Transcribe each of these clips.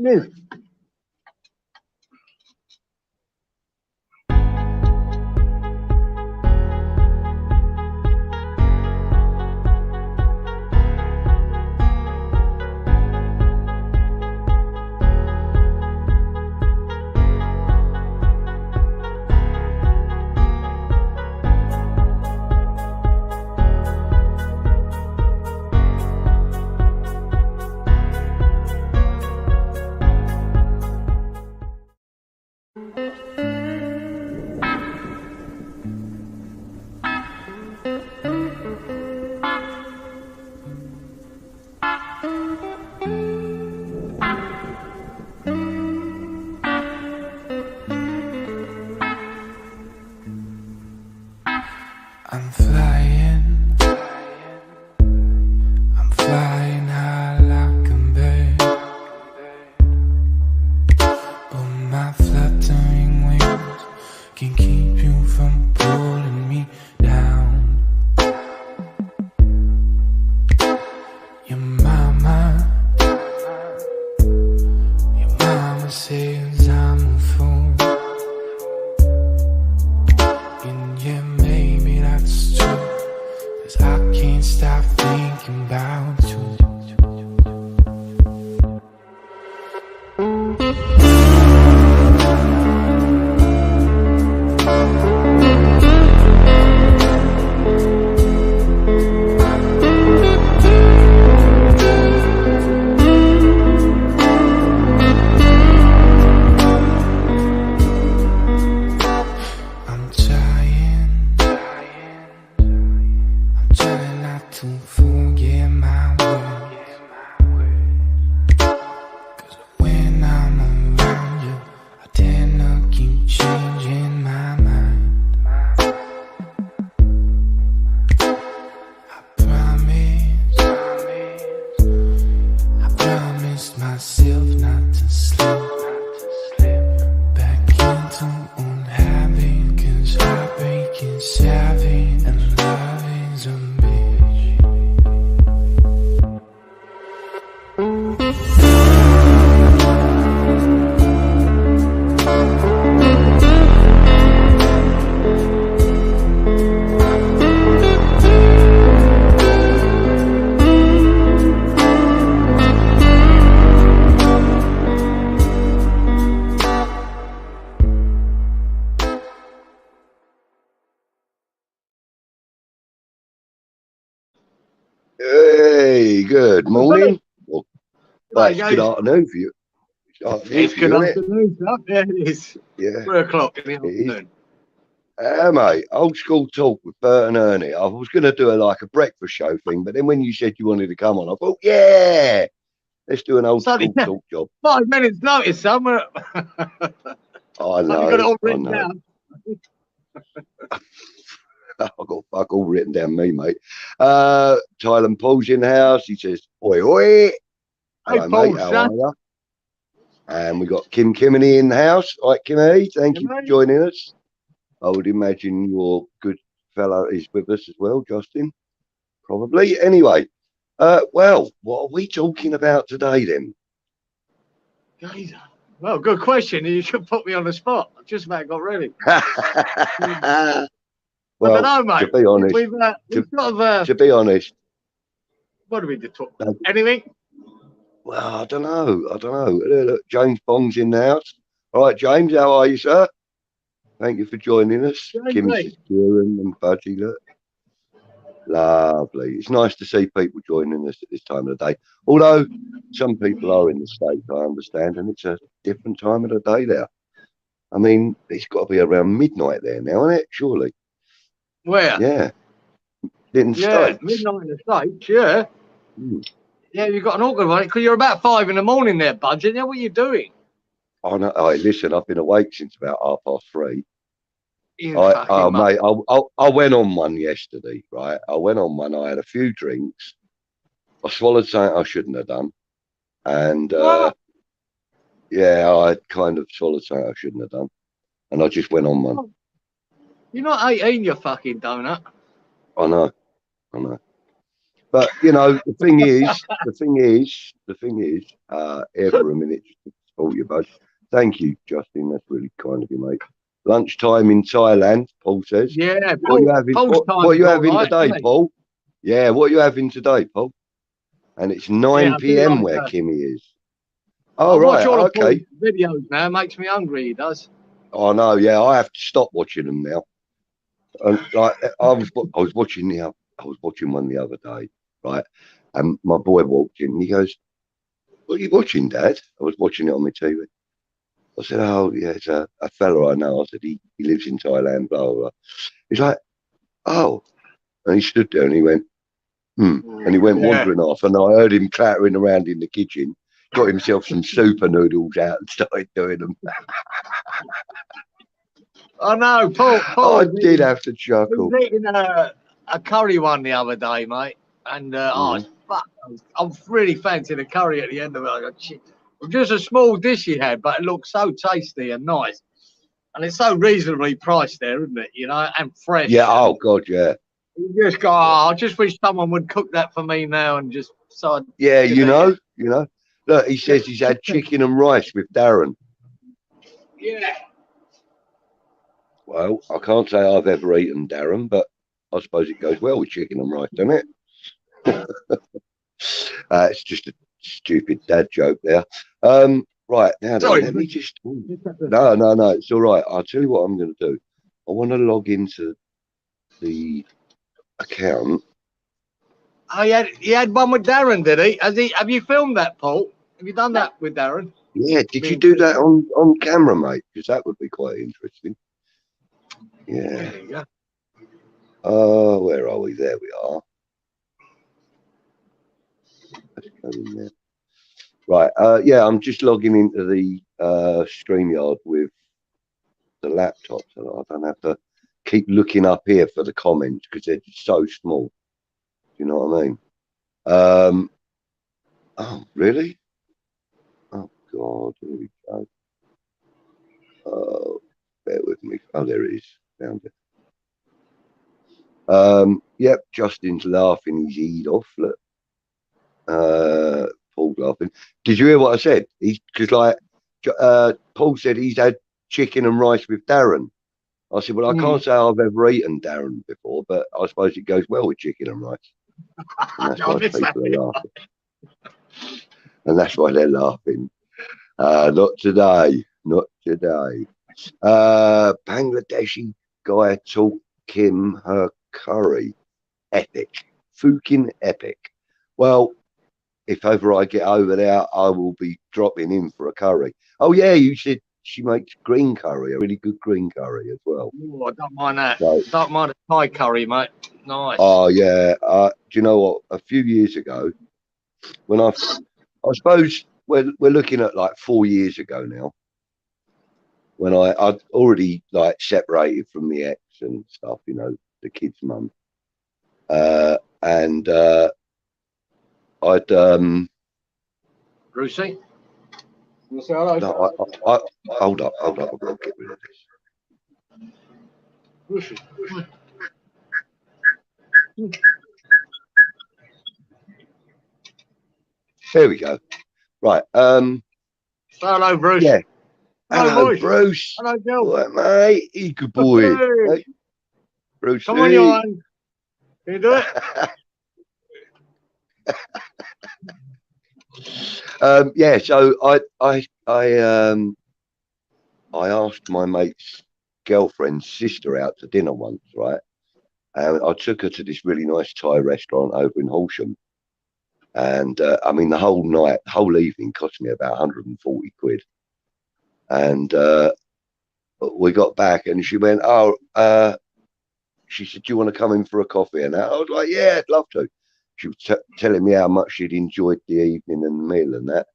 No. I'm flying high like a bird, but my fluttering wings can keep you from pulling me down. Your mama says I'm a fool, and yeah, maybe that's true, 'cause I can't stop thinking about you. To forget my words, 'cause when I'm around you, I tend to keep changing my mind. I promised myself not to slip back into old habit, 'cause heartbreak is savage and love is a Hey, good morning. Well, Right, it's good afternoon for you. It's good afternoon, sir. Yeah, it is. Yeah. 3 o'clock in the afternoon. Mate, old school talk with Bert and Ernie. I was going to do a breakfast show thing, but then when you said you wanted to come on, I thought, yeah, let's do an old school talk job. 5 minutes notice, somewhere. I know. Got it all written down. I've got fuck all written down, me, mate. Tylen Paul's in the house. He says, oi, oi. Hello, Paul, mate. How are you? And we got Kim Kimini in the house. All right, Kimmy, thank you for joining us. I would imagine your good fellow is with us as well, Justin. Probably. Anyway, well, what are we talking about today then? Well, good question. You should put me on the spot. I just about got ready. Well, I don't know, mate. To be honest, to be honest, what do we talk about? Anything? Well, I don't know. Look, James Bong's in the house. All right, James, how are you, sir? Thank you for joining us. Kim's Kieran and Budgie, look. Lovely. It's nice to see people joining us at this time of the day. Although some people are in the States, I understand, and it's a different time of the day there. I mean, it's got to be around midnight there now, isn't it? Surely. Where? Yeah. In States. Midnight in the States, yeah. Yeah, you've got an awkward one because you're about 5 in the morning there, Budgie. Now, what are you doing? Oh, no. Listen, I've been awake since about 3:30. Mate, I went on one yesterday, right? I had a few drinks. I swallowed something I shouldn't have done. And, yeah, I kind of swallowed something I shouldn't have done. And I just went on one. You're not 18, you fucking donut. I know. But you know, the thing is, here for a minute, just to support you, bud. Thank you, Justin. That's really kind of you, mate. Lunchtime in Thailand, Paul says. Yeah, What are you having? Paul's What are you having right, today, isn't it? Paul? Yeah, what are you having today, Paul? And it's 9 Yeah, I do p.m. like where that. Kimmy is. I Oh, watch right. all of Paul's Okay. videos now. It makes me hungry. He does. Oh, no. Yeah, I have to stop watching them now. And like, I was watching one the other day, right? And my boy walked in and he goes, "What are you watching, Dad?" I was watching it on my TV. I said, "Oh, yeah, it's a fella I know." I said, he lives in Thailand, blah, blah, blah. He's like, "Oh." And he stood there and he went, "Hmm." And he went wandering off. And I heard him clattering around in the kitchen, got himself some super noodles out and started doing them. Oh no, Paul. I did have to He chuckle. was eating a curry one the other day, mate, and it's fuck. I'm really fancying a curry at the end of it. I got shit. Just a small dish he had, but it looked so tasty and nice, and it's so reasonably priced there, isn't it? You know, and fresh. Yeah. Oh God. Yeah. You just go. Oh, I just wish someone would cook that for me now, and just so. Yeah. You know. Look, he says he's had chicken and rice with Darren. Yeah. Well, I can't say I've ever eaten Darren, but I suppose it goes well with chicken and rice, doesn't it? It's just a stupid dad joke there. Right now, Sorry. let me just. No, it's all right. I'll tell you what I'm going to do. I want to log into the account. Oh, he had one with Darren, did he? Have you filmed that, Paul? Have you done that with Darren? Yeah, did you do that on camera, mate? Because that would be quite interesting. Yeah. Where are we? There we are. Let's go in there. Right. Yeah, I'm just logging into the StreamYard with the laptop, so I don't have to keep looking up here for the comments because they're so small. Do you know what I mean? Oh, really? Oh God, here we go. Bear with me. Oh, there it is. Found it. Yep, Justin's laughing his head off. Look, Paul's laughing. Did you hear what I said? Because like Paul said, he's had chicken and rice with Darren. I said, well, I can't say I've ever eaten Darren before, but I suppose it goes well with chicken and rice. And that's why people are laughing. And that's why they're laughing. Not today. Not today. Bangladeshi guy taught Kim her curry. Epic. Fucking epic. Well, if ever I get over there, I will be dropping in for a curry. Oh, yeah, you said she makes green curry, a really good green curry as well. Ooh, I don't mind that. So, don't mind a Thai curry, mate. Nice. Oh, yeah. Do you know what? A few years ago, when I suppose we're looking at like 4 years ago now, when I'd already like separated from the ex and stuff, you know, the kid's mum. And I'd Brucey? No, hold up, I've got to get rid of this. Brucey. There we go. Right. Hello, Bruce. Yeah. Hello, Bruce. Bruce. Hello, Joe. What, mate? You good boy. Hey. Bruce. Come on, Johan. Can you do it? Yeah, so I asked my mate's girlfriend's sister out to dinner once, right? And I took her to this really nice Thai restaurant over in Horsham. And I mean, the whole evening cost me about 140 quid. And we got back and she went, she said, do you want to come in for a coffee? And I was like, yeah, I'd love to. She was telling me how much she'd enjoyed the evening and the meal and that.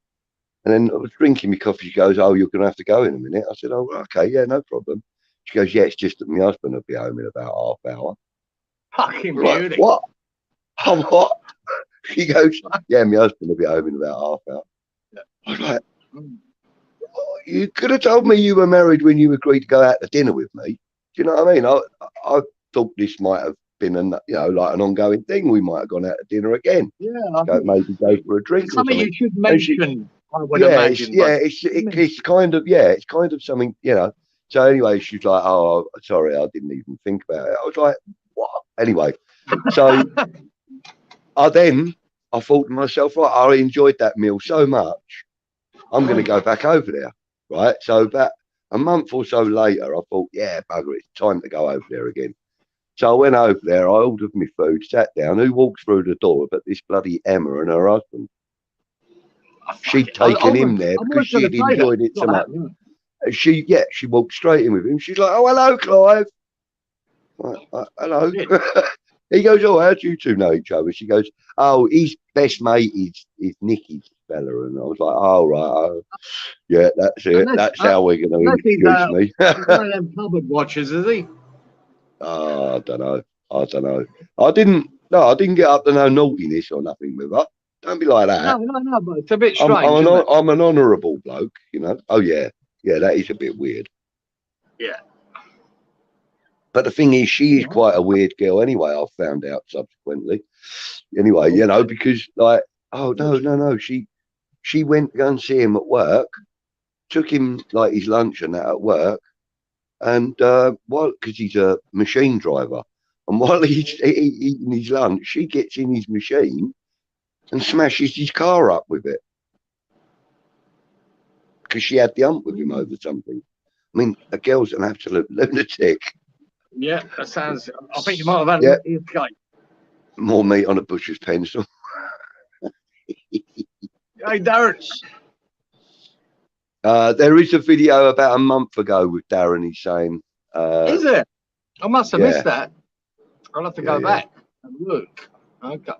And then I was drinking my coffee. She goes, oh, you're going to have to go in a minute. I said, oh, okay, yeah, no problem. She goes, yeah, it's just that my husband will be home in about half hour. Fucking beauty. Like, what? Oh, what? She goes, yeah, my husband will be home in about half hour. I was like, oh, you could have told me you were married when you agreed to go out to dinner with me. Do you know what I mean? I thought this might have been like an ongoing thing. We might have gone out to dinner again. Yeah, Maybe go for a drink or something something. you should mention. I would Yeah, imagine. it's kind of something, So anyway, she's like, "Oh, sorry, I didn't even think about it." I was like, "What?" Anyway, so I thought to myself, right, I enjoyed that meal so much, I'm going to go back over there, right? So about a month or so later, I thought, yeah, bugger, it's time to go over there again. So I went over there, I ordered my food, sat down. Who walks through the door but this bloody Emma and her husband? She'd taken him there because she'd enjoyed it so much. She walked straight in with him. She's like, "Oh, hello, Clive." Hello. He goes, "Oh, how do you two know each other?" She goes, "Oh, his best mate is Nicky's fella." And I was like, "Oh, right. Oh, yeah, that's it. That's how we're going to introduce me." One of them cupboard watchers, is he? I don't know. I didn't get up to no naughtiness or nothing with her. Don't be like that. No, but it's a bit strange. I'm an honourable bloke, Oh, yeah. Yeah, that is a bit weird. Yeah. But the thing is, she is quite a weird girl anyway, I found out subsequently. Anyway, because like, oh, no. She went to go and see him at work, took him like his lunch and that at work. And because he's a machine driver. And while he's eating his lunch, she gets in his machine and smashes his car up with it. Because she had the hump with him over something. I mean, the girl's an absolute lunatic. Yeah, that sounds. I think you might have had a guy. More meat on a butcher's pencil. Hey, Darren. There is a video about a month ago with Darren. He's saying, "Is it? I must have missed that. I'll have to go back and look." Okay.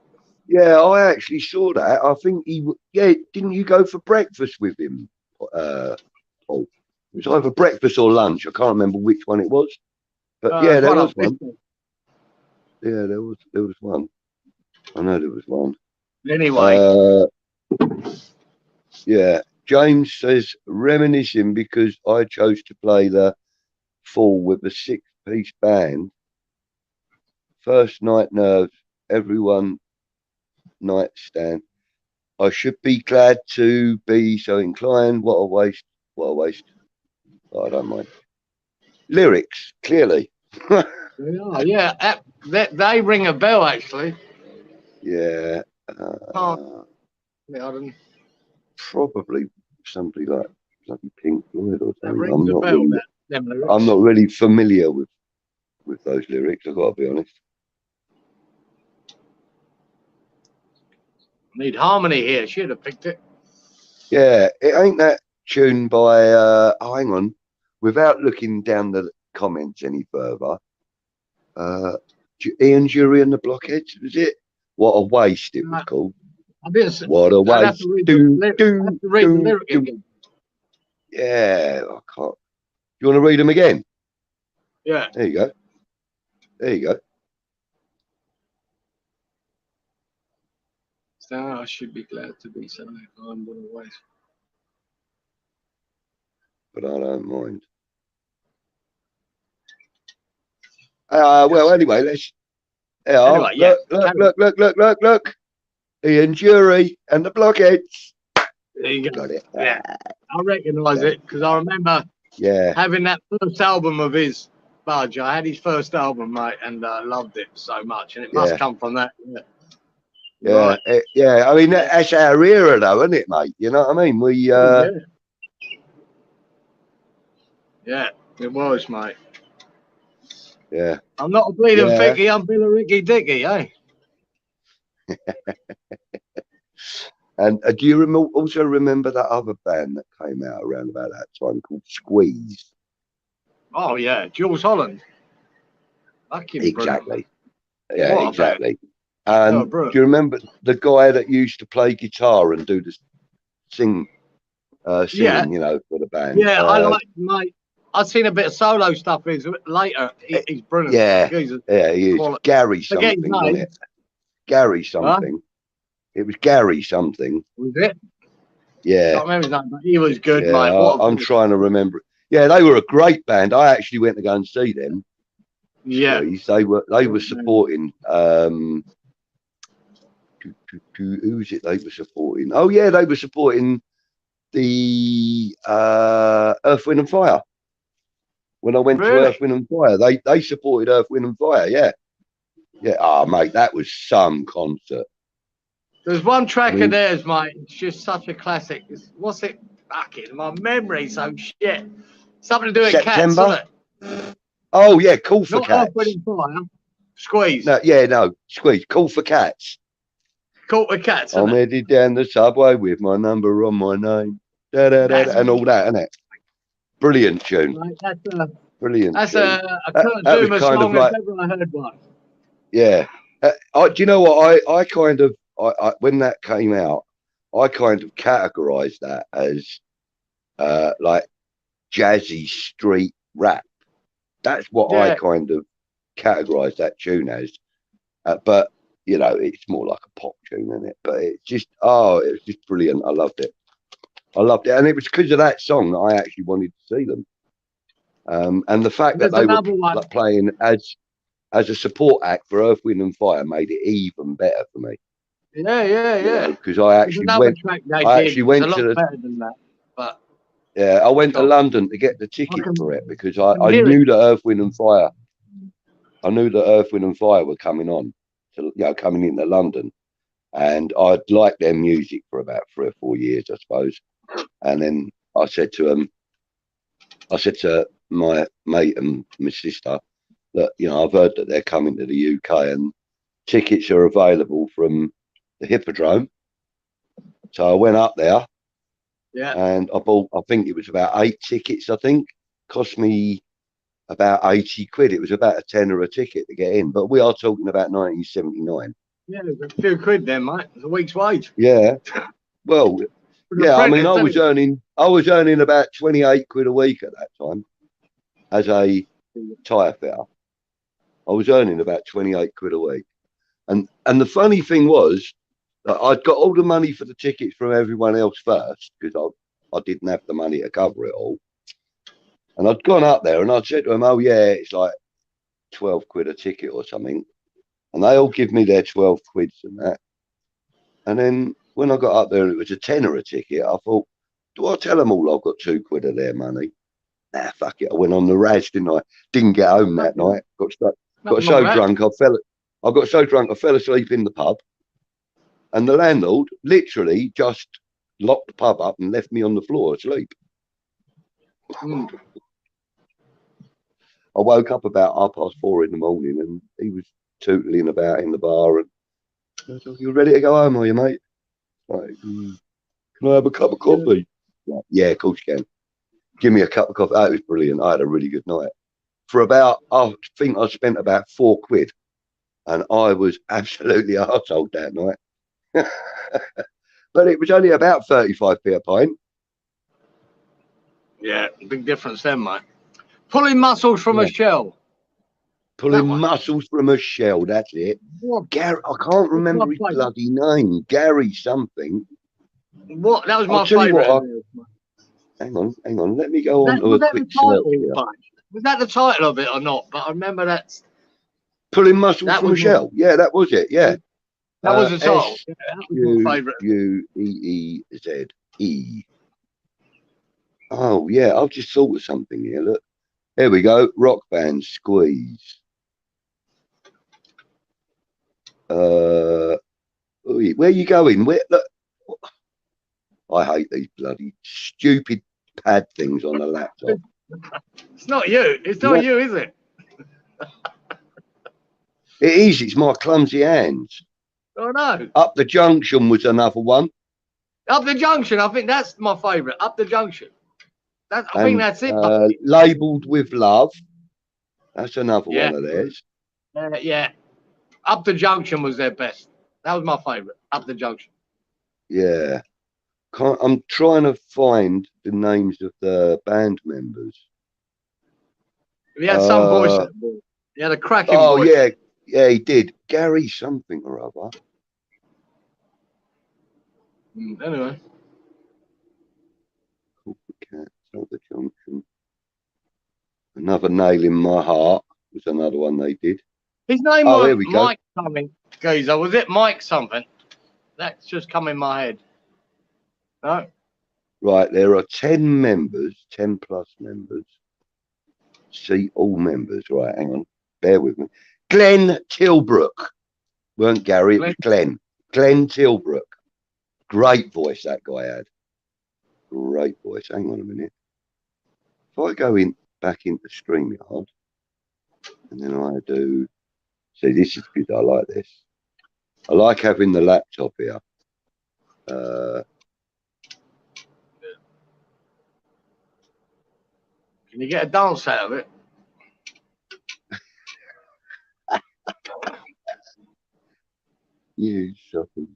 Yeah, I actually saw that. I think didn't you go for breakfast with him? Paul? It was either breakfast or lunch. I can't remember which one it was. But there was one. Yeah, there was one. I know there was one. Anyway. Yeah. James says, reminiscing because I chose to play the Fall with a 6-piece band. First night nerves, everyone nightstand. I should be glad to be so inclined. What a waste. Oh, I don't mind. Lyrics, clearly. Yeah, they ring a bell, actually. Yeah. Probably somebody like Pink Floyd or something. I'm not really familiar with those lyrics, I've got to be honest. Need harmony here. Should have picked it. Yeah, it ain't that tune by hang on. Without looking down the comments any further, Ian Jury and the Blockheads, was it? What a waste it was called. What a waste. Yeah, I can't. You want to read them again? Yeah. There you go. So I should be glad to be so I'm going to waste. But I don't mind. Well, anyway, let's. Look. Ian Jury and the Blockheads. There you go. Got it. Yeah, I recognise it because I remember having that first album of his, Budge. I had his first album, mate, and I loved it so much, and it must come from that. Yeah, I mean that's our era, though, isn't it, mate? You know what I mean? We. Yeah, it was, mate. Yeah. I'm not a bleeding thicky. I'm Bill Ricky Dicky, eh? And do you also remember that other band that came out around about that time called Squeeze? Oh yeah, Jules Holland. Exactly. Yeah, exactly. And do you remember the guy that used to play guitar and do the singing, for the band? Yeah, I like, mate. I've seen a bit of solo stuff later. He's brilliant. Yeah, he is. Gary something, wasn't it? Gary something. Huh? It was Gary something. Was it? Yeah. I can't remember his name, but he was good, mate. I'm trying to remember. Yeah, they were a great band. I actually went to go and see them. Yeah. Squeeze. They were supporting. Who's it? They were supporting. Oh yeah, they were supporting the Earth, Wind and Fire. When I went to Earth, Wind and Fire, they supported Earth, Wind and Fire. Yeah, yeah. Oh mate, that was some concert. There's one track of theirs, mate. It's just such a classic. What's it? Fucking my memory's so shit. Something to do with September? cats, isn't it? Oh yeah, Call for Not Cats. Earth, Wind and Fire. Squeeze. No, Squeeze. Call for Cats. Caught with cats. I'm headed down the subway with my number on my name. Da, da, da, and all that, isn't it? Brilliant tune. Right, Brilliant. That's tune. a Kurt Zuma song if ever I heard one. Yeah. Do you know what? I kind of, when that came out, I kind of categorized that as like jazzy street rap. That's what I kind of categorized that tune as. But you know, it's more like a pop tune, isn't it? But it's just, it was just brilliant. I loved it. And it was because of that song that I actually wanted to see them. And the fact that they were playing as a support act for Earth, Wind and Fire made it even better for me. Yeah. Because I actually went to that. But yeah, I went to London to get the ticket for it because I knew that Earth, Wind and Fire. I knew that Earth, Wind and Fire were coming on. Coming into London, and I'd liked their music for about 3 or 4 years, I suppose. And then I said to my mate and my sister that, you know, I've heard that they're coming to the UK and tickets are available from the Hippodrome. So I went up there, and I bought, I think it was about 8 tickets. I think cost me about 80 quid. It was about a tenner a ticket to get in, but we are talking about 1979. Yeah, a few quid then, mate. It's a week's wage. Yeah. Well, yeah, I mean, I was earning about 28 quid a week at that time as a tyre fitter. I was earning about 28 quid a week. And the funny thing was that I'd got all the money for the tickets from everyone else first because I didn't have the money to cover it all. And I'd gone up there and I'd said to them, oh, yeah, it's like 12 quid a ticket or something. And they all give me their 12 quids and that. And then when I got up there and it was a tenner a ticket, I thought, do I tell them all I've got 2 quid of their money? Nah, fuck it. I went on the Raz, didn't I? Didn't get home that night. Got so drunk, I fell asleep in the pub. And the landlord literally just locked the pub up and left me on the floor asleep. I woke up about 4:30 in the morning and he was tootling about in the bar. And I said, you ready to go home, are you, mate? Like, can I have a cup of coffee? Like, yeah, of course you can. Give me a cup of coffee. That was brilliant. I had a really good night. For about, I think I spent about 4 quid and I was absolutely arsehole that night. But it was only about 35p a pint. Yeah, big difference then, mate. Pulling muscles from a shell. Pulling muscles from a shell, that's it. Gary, I can't remember his bloody name. Gary something. What? That was my favourite. Hang on. Let me go on to a quick search here. Was that the title of it or not? But I remember that's... Pulling muscles from a shell. Yeah, that was it, yeah. That was the title. Yeah, that was my favourite. S-U-E-E-Z-E. Oh, yeah, I've just thought of something here. Look. Here we go. Rock band Squeeze. Where are you going? Where? Look. I hate these bloody stupid pad things on the laptop. It's not you. It's not you, is it? It is. It's my clumsy hands. Oh, no. Up the Junction was another one. Up the Junction. I think that's my favourite. Up the Junction. I think that's it. Labelled with Love. That's another one of theirs. Yeah. Up the Junction was their best. That was my favourite. Up the Junction. Yeah. I'm trying to find the names of the band members. He had some voice. He had a cracking voice. Oh, yeah. Yeah, he did. Gary something or other. Anyway. Cats, Up the Junction. Another Nail in My Heart. was another one they did. His name Oh, was here we go. Mike something, geezer. Was it Mike something? That's just come in my head. No? Right, there are 10 members, 10 plus members. See all members. Right, hang on. Bear with me. Glenn Tilbrook. Weren't Gary, it was Glenn. Glenn Tilbrook. Great voice that guy had. Great voice. Hang on a minute. If I go in back into StreamYard and then I do, see, this is good. I like this. I like having the laptop here. Can you get a dance out of it? You shopping.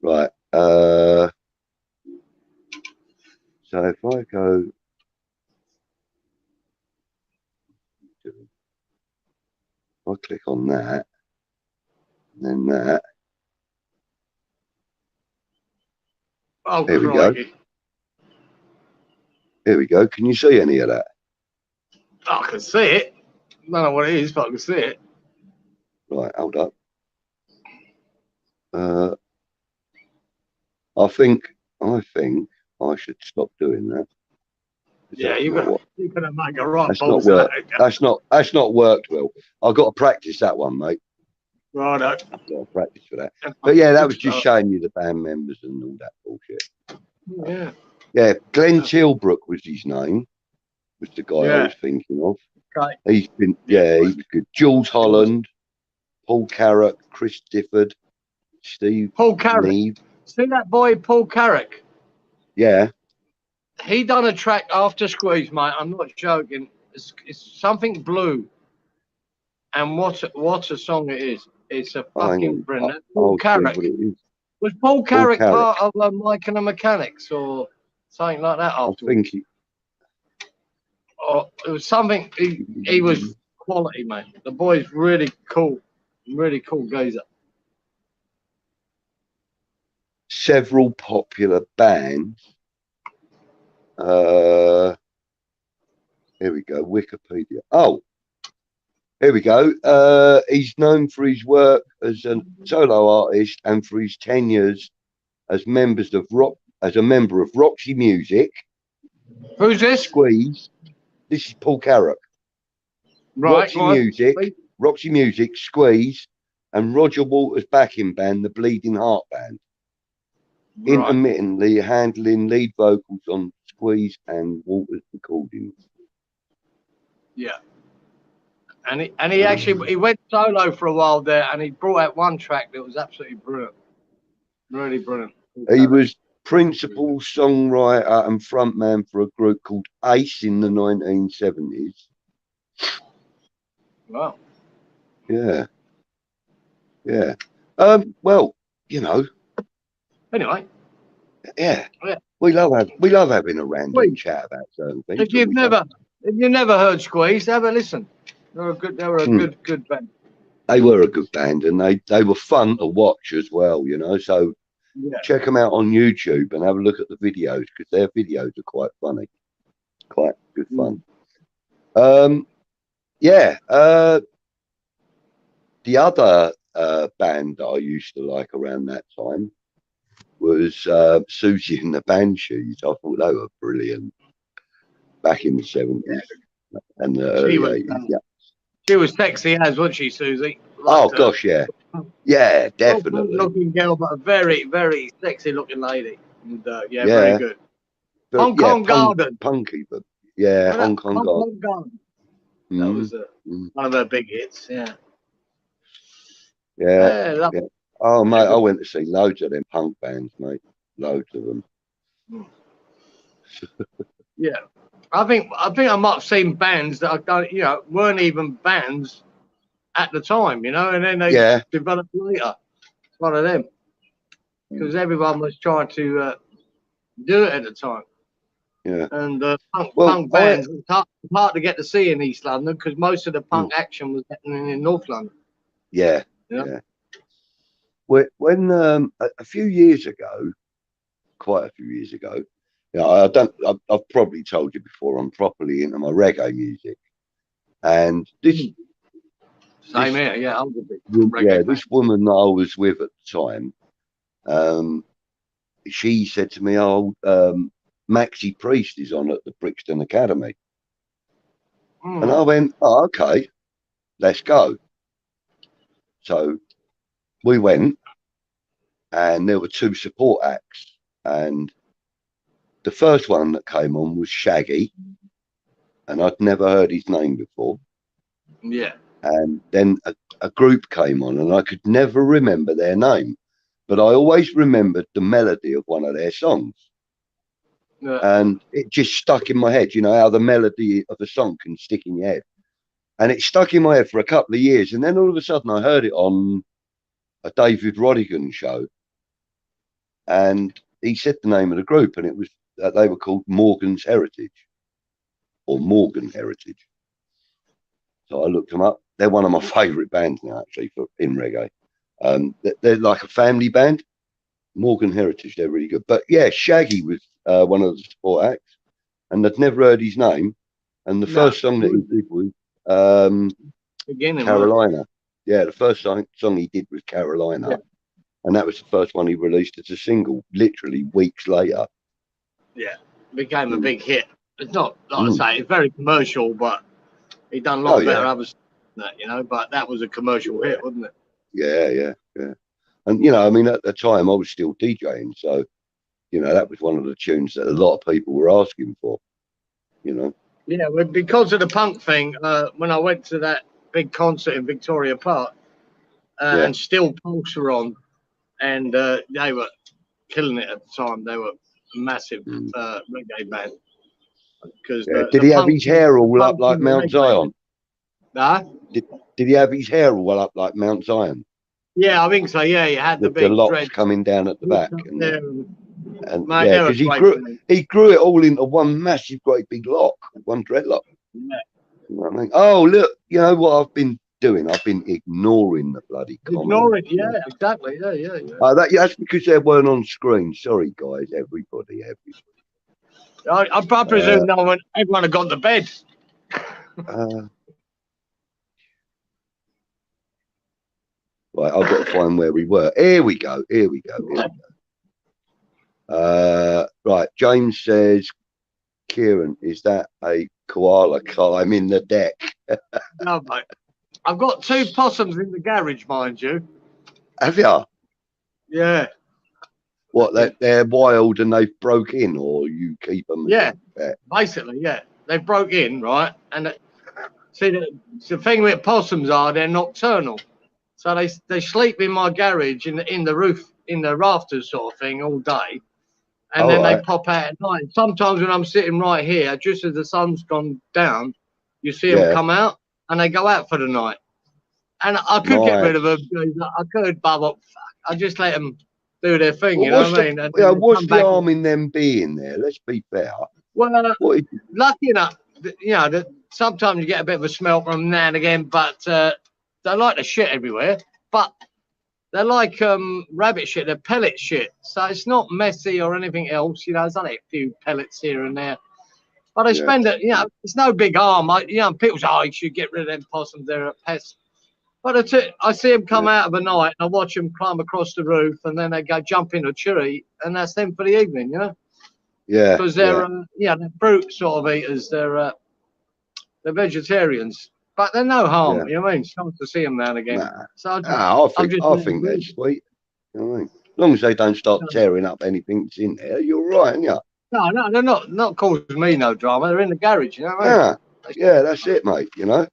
Right. So if I go, if I click on that, and then that. Oh, There we crikey. go. There we go. Can you see any of that? I can see it. I don't know what it is, but I can see it. Right, hold up. I think I should stop doing that. Yeah, you're gonna make a right That's balls not work. out. That's not worked well. I've got to practice that one, mate. Righto. I've got to practice for that. But yeah, that was just showing you the band members and all that bullshit. Yeah. Yeah, Glenn Tilbrook was his name. Was the guy I was thinking of. Okay. He's been, he was good. Jules Holland, Paul Carrack, Chris Difford, Steve. Paul Carrack. Neve. See that boy, Paul Carrack? Yeah. He done a track after Squeeze, mate. I'm not joking. It's something blue. And what a song it is. It's a fucking brilliant. Paul Carrack. Was Paul Carrack part of Mike and the Mechanics or something like that afterwards? I think it was something. He was quality, mate. The boy's really cool geezer. Several popular bands. Here we go. Wikipedia. Oh, here we go. He's known for his work as a solo artist and for his tenures as a member of Roxy Music. Who's this? Squeeze. This is Paul Carrack. Right. Roxy Music, Squeeze, and Roger Waters' backing band, the Bleeding Heart Band. Right. Intermittently handling lead vocals on Squeeze and Waters' recordings. Yeah. And he actually went solo for a while there, and he brought out one track that was absolutely brilliant. Really brilliant. He was principal songwriter and frontman for a group called Ace in the 1970s. Wow. Yeah. Yeah. Well, you know. Anyway. Yeah. We love having a random chat about certain things. If you've never heard Squeeze, have a listen. They were a good band. They were a good band, and they were fun to watch as well, you know. So check them out on YouTube and have a look at the videos, because their videos are quite funny, quite good fun. The other band that I used to like around that time was Susie and the Banshees. I thought they were brilliant back in the 70s and the early 80s. Yeah. She was sexy as, wasn't she, Susie? Gosh, yeah. Yeah, definitely. Looking girl, but a very, very sexy looking lady. And, very good. But, Hong Kong Garden. Punky, but Hong Kong Garden. That was one of her big hits, yeah. Yeah. Oh, mate, I went to see loads of them punk bands, mate. Loads of them. Yeah. I think I might have seen bands that I don't, weren't even bands at the time, and then they developed later. It's one of them, because everyone was trying to do it at the time. Yeah. And punk bands, it's hard to get to see in East London, because most of the punk action was happening in North London. Yeah. Yeah. When a few years ago, quite a few years ago, You know, I've probably told you before, I'm properly into my reggae music. And Same here, yeah. I was a big reggae fan. this woman that I was with at the time, she said to me, "Oh, Maxi Priest is on at the Brixton Academy," and I went, "Oh, okay, let's go." So we went, and there were 2 support acts, and the first one that came on was Shaggy, and I'd never heard his name before. Yeah. And then a group came on, and I could never remember their name, but I always remembered the melody of one of their songs. Yeah. And it just stuck in my head. You know how the melody of a song can stick in your head, and it stuck in my head for a couple of years. And then all of a sudden, I heard it on a David Rodigan show, and he said the name of the group, and it was they were called Morgan's Heritage, or Morgan Heritage. So I looked them up. They're one of my favourite bands now, actually, in reggae. They're like a family band. Morgan Heritage, they're really good. But yeah, Shaggy was one of the support acts, and I'd never heard his name. And the first song that he did was Carolina. Yeah, the first song he did was Carolina. Yeah. And that was the first one he released as a single, literally weeks later. Yeah, became a big hit. It's not, like I say, it's very commercial, but he done a lot better others than that, you know, but that was a commercial hit, wasn't it? Yeah. And, you know, I mean, at the time I was still DJing, so, you know, that was one of the tunes that a lot of people were asking for, you know. Yeah, well, because of the punk thing, when I went to that big concert in Victoria Park, and Still Pulse were on, and they were killing it at the time. They were a massive reggae band. Did he have his hair all up like Mount Zion? Huh? Did he have his hair all up like Mount Zion? Yeah, I think so. Yeah, he had the big locks dread coming down at the back, and mate, yeah, because he grew it all into one massive, great big lock, one dreadlock. Yeah. You know what I mean? Oh, look, you know what I've been doing? I've been ignoring the bloody comments. Ignoring, yeah, exactly, yeah. That's because they weren't on screen. Sorry, guys, everybody. I presume everyone had gone to bed. Right, I've got to find where we were. Here we go. Right, James says, Kieran, is that a koala climbing the deck? No, mate. I've got 2 possums in the garage, mind you. Have you? Yeah. What, they're wild and they've broke in, or you keep them? Yeah, basically, yeah. They broke in, right? And see, the thing with possums they're nocturnal. So they sleep in my garage in the roof, in the rafters sort of thing all day. And then they pop out at night. Sometimes when I'm sitting right here, just as the sun's gone down, you see them come out and they go out for the night. And I could get rid of them. I could, but I just let them do their thing, you know what I mean? And what's the harm in them being there? Let's be fair. Well, lucky enough, you know, that sometimes you get a bit of a smell from them now and again, but they like the shit everywhere. But they're like rabbit shit, they're pellet shit. So it's not messy or anything else, you know, there's only a few pellets here and there. But I spend it, you know, it's no big harm. You know, people say, you should get rid of them possums, they're a pest. But I see them come out of the night and I watch them climb across the roof and then they go jump in a tree and that's them for the evening, you know? Yeah. Because they're, they're fruit sort of eaters. They're vegetarians. But they're no harm, you know what I mean? It's nice to see them now and again. Nah. So I think they're sweet. You know what I mean? As long as they don't start tearing up anything that's in there, you're right, aren't you? No, they're not causing me no drama. They're in the garage, you know what I mean? Yeah, that's it, mate, you know?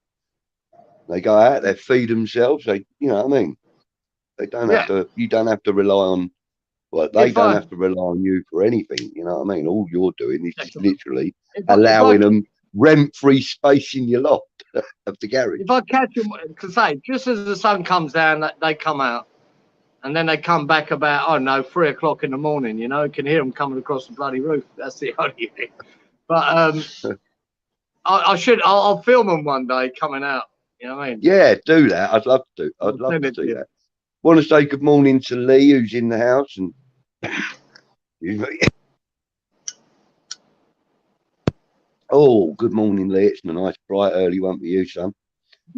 They go out, they feed themselves, you know what I mean? They don't have to, you don't have to rely on, they don't have to rely on you for anything, you know what I mean? All you're doing is just literally allowing them rent-free space in your loft of the garage. If I catch them, to say, just as the sun comes down, they come out, and then they come back about, 3 o'clock in the morning, you know, you can hear them coming across the bloody roof. That's the only thing. But I'll film them one day coming out. You know what I mean? Yeah, do that. I'd love to. I'd love to do that. Want to say good morning to Lee, who's in the house, and Oh, good morning, Lee. It's a nice, bright, early one for you, son.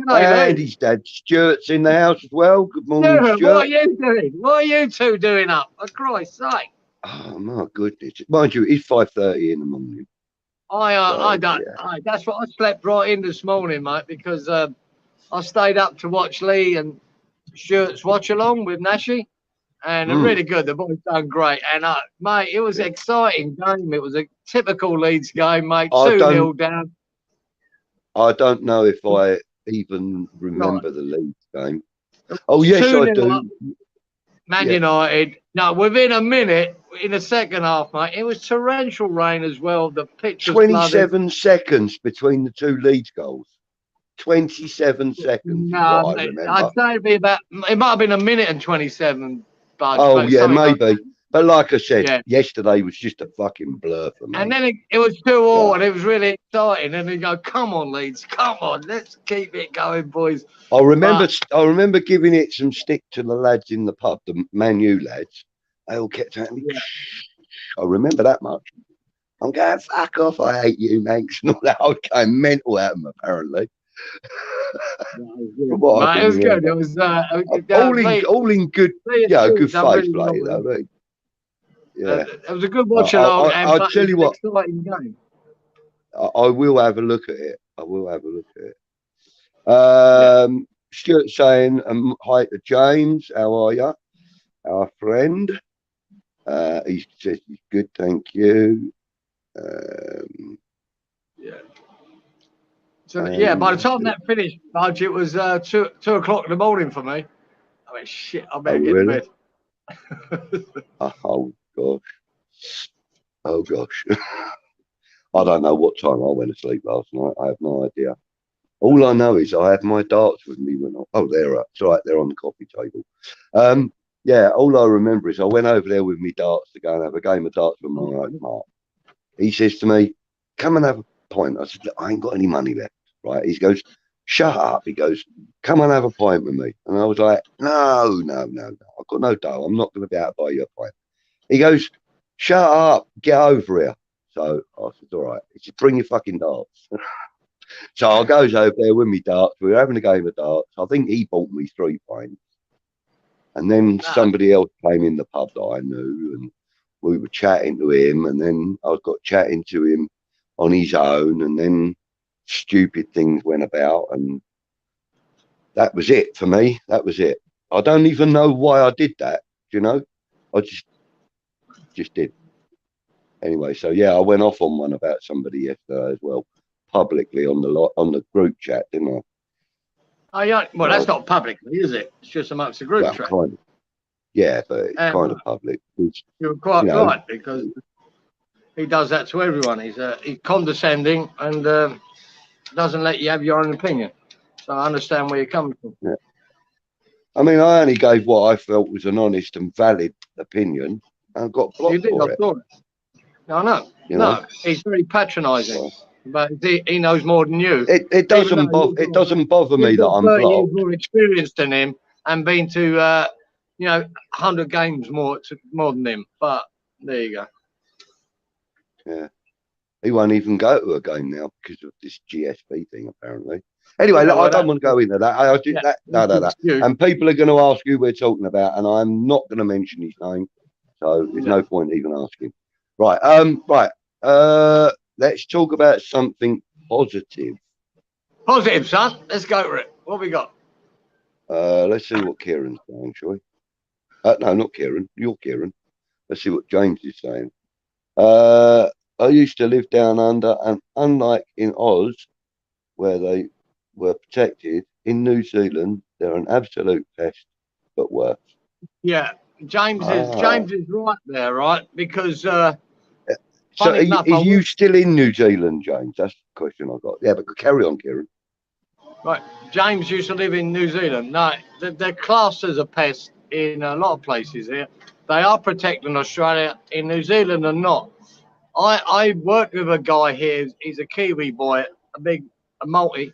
Hey, His dad Stuart's in the house as well. Good morning, Stuart, Stuart. what are you doing? What are you two doing up? For Christ's sake. Oh, my goodness. Mind you, it's 5:30 in the morning. I don't. That's what I slept right in this morning, mate, because I stayed up to watch Lee and Stuart's watch along with Nashi, and they're really good. The boys done great, and mate, it was an exciting game. It was a typical Leeds game, mate. 2-0 down. I don't know if I even remember the Leeds game. Oh, yes, I do. Up, Man United. No, within a minute, in the second half, mate, it was torrential rain as well. The pitch was 27 seconds between the two Leeds goals. 27 seconds. No, I'd say it'd be about. It might have been a minute and 27. Oh, yeah, maybe. But like I said, yesterday was just a fucking blur for me. And then it was 2-2, and it was really exciting. And then go, come on, Leeds, come on, let's keep it going, boys. I remember giving it some stick to the lads in the pub, the Man U lads. They all kept saying, I remember that much. I'm going, fuck off, I hate you, Manx. And all that. I was going mental at them, apparently. It was good. It was all in good, good faith play, though, right? Yeah, it was a good watch along. I'll tell you what, exciting game. I will have a look at it. I will have a look at it. Stuart saying, hi to James. How are you? Our friend. He says he's good, thank you. So by the time that finished, Budge, it was 2 o'clock in the morning for me. I mean, shit, I better get to bed. Oh gosh. I don't know what time I went to sleep last night. I have no idea. All I know is I had my darts with me when it's right, they're on the coffee table. All I remember is I went over there with me darts to go and have a game of darts with my own heart. He says to me, come and have a pint. I said, I ain't got any money left. Right? He goes, shut up. He goes, come and have a pint with me. And I was like, no. I've got no dough. I'm not going to be able to buy you a pint. He goes, shut up. Get over here. So I said, all right. He said, bring your fucking darts. So I goes over there with me darts. We were having a game of darts. I think he bought me 3 pints. And then somebody else came in the pub that I knew, and we were chatting to him. And then I got chatting to him on his own. And then stupid things went about, and that was it for me. That was it. I don't even know why I did that. You know, I just did. Anyway, so I went off on one about somebody yesterday as well, publicly on the group chat, didn't I? Oh yeah, well that's not publicly, is it? It's just amongst the group chat. Kind of. Yeah, but it's kind of public. You're quite right, because he does that to everyone. He's condescending and doesn't let you have your own opinion. So I understand where you're coming from. Yeah. I mean, I only gave what I felt was an honest and valid opinion, and got blocked you did, for I it. saw it. No, no, no. He's very patronising, but he knows more than you. It doesn't bother me that I'm blocked. You've more experienced than him and been to 100 games more than him. But there you go. Yeah. He won't even go to a game now because of this GSP thing, apparently. Anyway, I don't want to go into that. No. And people are going to ask who we're talking about, and I'm not going to mention his name, so there's no point even asking. Right, let's talk about something positive. Positive, son. Let's go for it. What have we got? Let's see what Kieran's saying, shall we? No, not Kieran. You're Kieran. Let's see what James is saying. I used to live down under, and unlike in Oz, where they were protected, in New Zealand, they're an absolute pest, but worse. Yeah, James is right there, right? Because so are you still in New Zealand, James? That's the question I got. Yeah, but carry on, Kieran. Right, James used to live in New Zealand. No, they're classed as a pest in a lot of places here. They are protected in Australia. In New Zealand, they're not. I worked with a guy here. He's a Kiwi boy, a multi.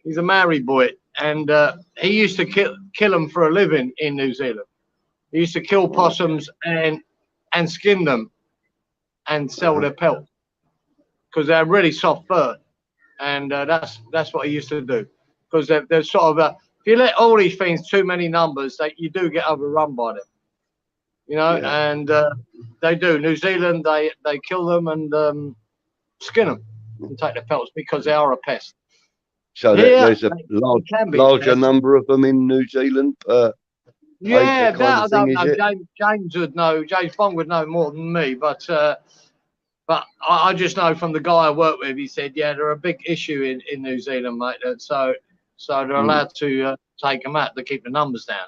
He's a Maori boy, and he used to kill them for a living in New Zealand. He used to kill possums and skin them and sell their pelt. because they're really soft fur, and that's what he used to do, because they're sort of if you let all these things too many numbers, you do get overrun by them, you know. Yeah. And they do. New Zealand, they kill them and skin them and take their pelts because they are a pest. So there's a larger number of them in New Zealand. Yeah, that I don't know. James would know. James Bond would know more than me, but I just know from the guy I work with. He said, yeah, they're a big issue in New Zealand, mate. So they're allowed to take them out to keep the numbers down.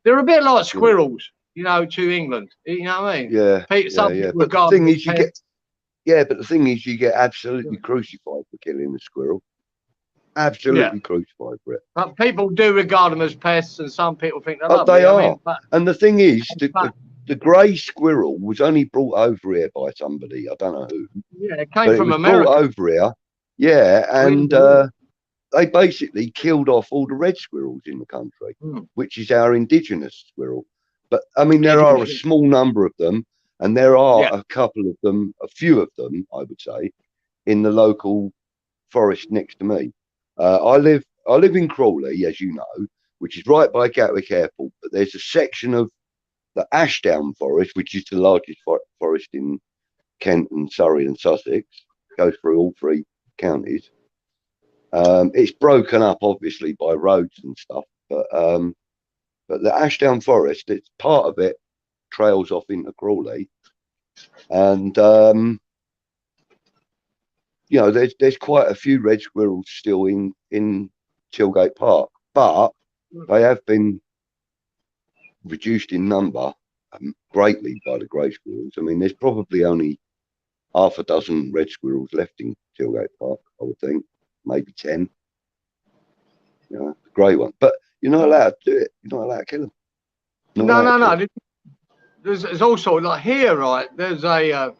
They're a bit like squirrels, you know, to England. You know what I mean? Yeah. But the thing is, but the thing is, you get absolutely crucified for killing a squirrel. Absolutely crucified for it. But people do regard them as pests, and some people think they're lovely. They are. And the thing is, the grey squirrel was only brought over here by somebody. I don't know who. Yeah, it came from America. Brought over here. Yeah, and they basically killed off all the red squirrels in the country, which is our indigenous squirrel. But I mean, there are a small number of them, and there are a few of them, I would say, in the local forest next to me. I live in Crawley, as you know, which is right by Gatwick Airport. But there's a section of the Ashdown Forest, which is the largest forest in Kent and Surrey and Sussex, goes through all three counties. It's broken up, obviously, by roads and stuff. But the Ashdown Forest, it's part of it trails off into Crawley, and you know, there's quite a few red squirrels still in Tilgate Park, but they have been reduced in number greatly by the grey squirrels. I mean, there's probably only half a dozen red squirrels left in Tilgate Park, I would think, maybe 10. You know, the grey one, but you're not allowed to do it. You're not allowed to kill them. No. There's also, like here, right? There's a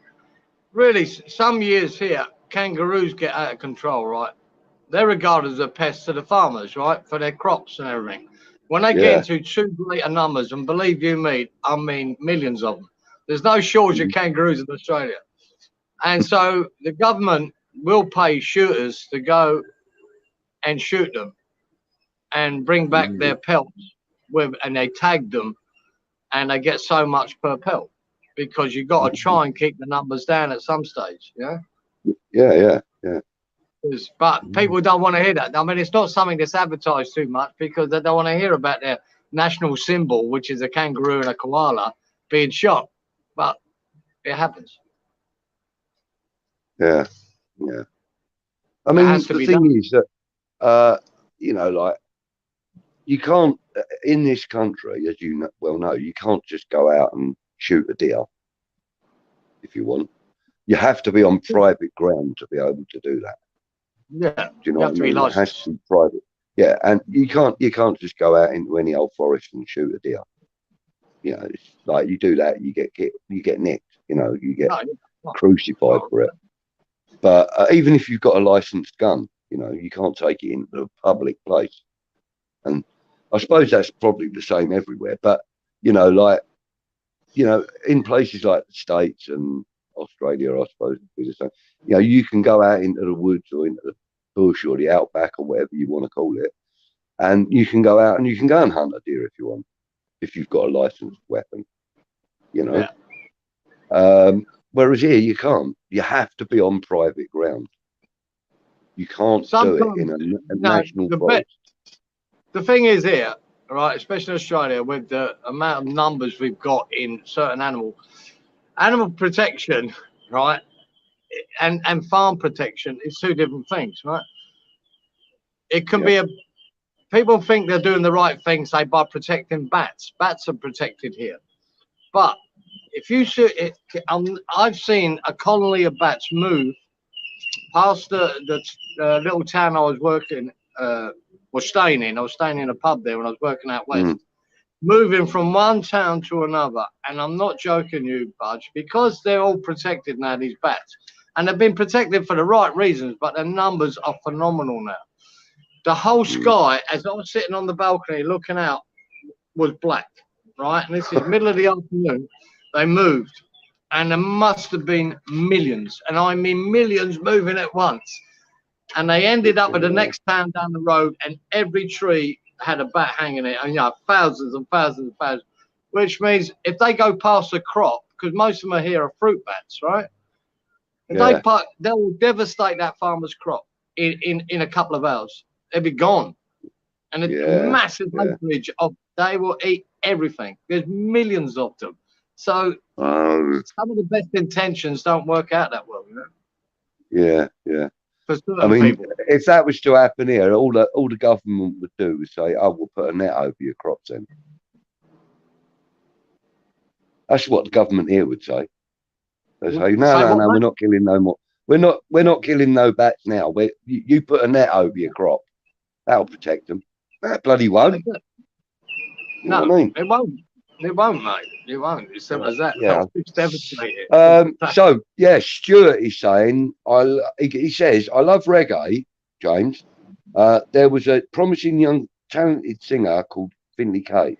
really some years here. Kangaroos get out of control, right? They're regarded as a pest to the farmers, right, for their crops and everything. When they get into too great a numbers, and believe you me, I mean millions of them. There's no shortage of kangaroos in Australia, and so the government will pay shooters to go and shoot them and bring back their pelts and they tag them, and they get so much per pelt because you got to try and keep the numbers down at some stage, yeah. Yeah. But people don't want to hear that. I mean, it's not something that's advertised too much because they don't want to hear about their national symbol, which is a kangaroo and a koala, being shot. But it happens. Yeah. I mean, the thing is that, you know, like, you can't, in this country, as you well know, you can't just go out and shoot a deer if you want. You have to be on private ground to be able to do that. Yeah, do you know what I mean? It has to be private. Yeah, and you can't just go out into any old forest and shoot a deer. You know, it's like you do that, you get nicked. You know, you get crucified for it. But even if you've got a licensed gun, you know, you can't take it into a public place. And I suppose that's probably the same everywhere. But you know, like, you know, in places like the States and Australia, I suppose it'd be the same. You know, you can go out into the woods or into the bush or the outback or whatever you want to call it, and you can go out and you can go and hunt a deer if you want, if you've got a licensed weapon. You know, whereas here you can't. You have to be on private ground. You can't do it in a national forest. The thing is here, right, especially in Australia, with the amount of numbers we've got in certain animal protection, right, and farm protection is two different things, right? It can be people think they're doing the right thing, say, by protecting bats. Bats are protected here. But if you shoot it, I've seen a colony of bats move past the little town I was working, was staying in. I was staying in a pub there when I was working out west. Moving from one town to another, and I'm not joking you, Budge, because they're all protected now, these bats, and they've been protected for the right reasons, but their numbers are phenomenal now. The whole sky, as I was sitting on the balcony looking out, was black, right? And this is middle of the afternoon. They moved, and there must have been millions, and I mean millions, moving at once. And they ended up at the next town down the road, and every tree had a bat hanging in it, and thousands and thousands and thousands. Which means if they go past the crop, because most of them are here are fruit bats, right? If they will devastate that farmer's crop in a couple of hours. They'll be gone. And it's massive acreage of, they will eat everything. There's millions of them. So some of the best intentions don't work out that well, you know? Yeah, yeah. I mean, if that was to happen here, all the government would do is say, "Oh, we'll put a net over your crops." Then that's what the government here would say. They say, "No, we're not killing no more. We're not killing no bats now. You put a net over your crop. That'll protect them." That bloody won't. No, I mean? It won't. It won't, mate. It won't. It's simple as that. Yeah. It's devastating. So yeah, Stuart is saying, he says, "I love reggae, James. There was a promising young talented singer called Finley Quayle,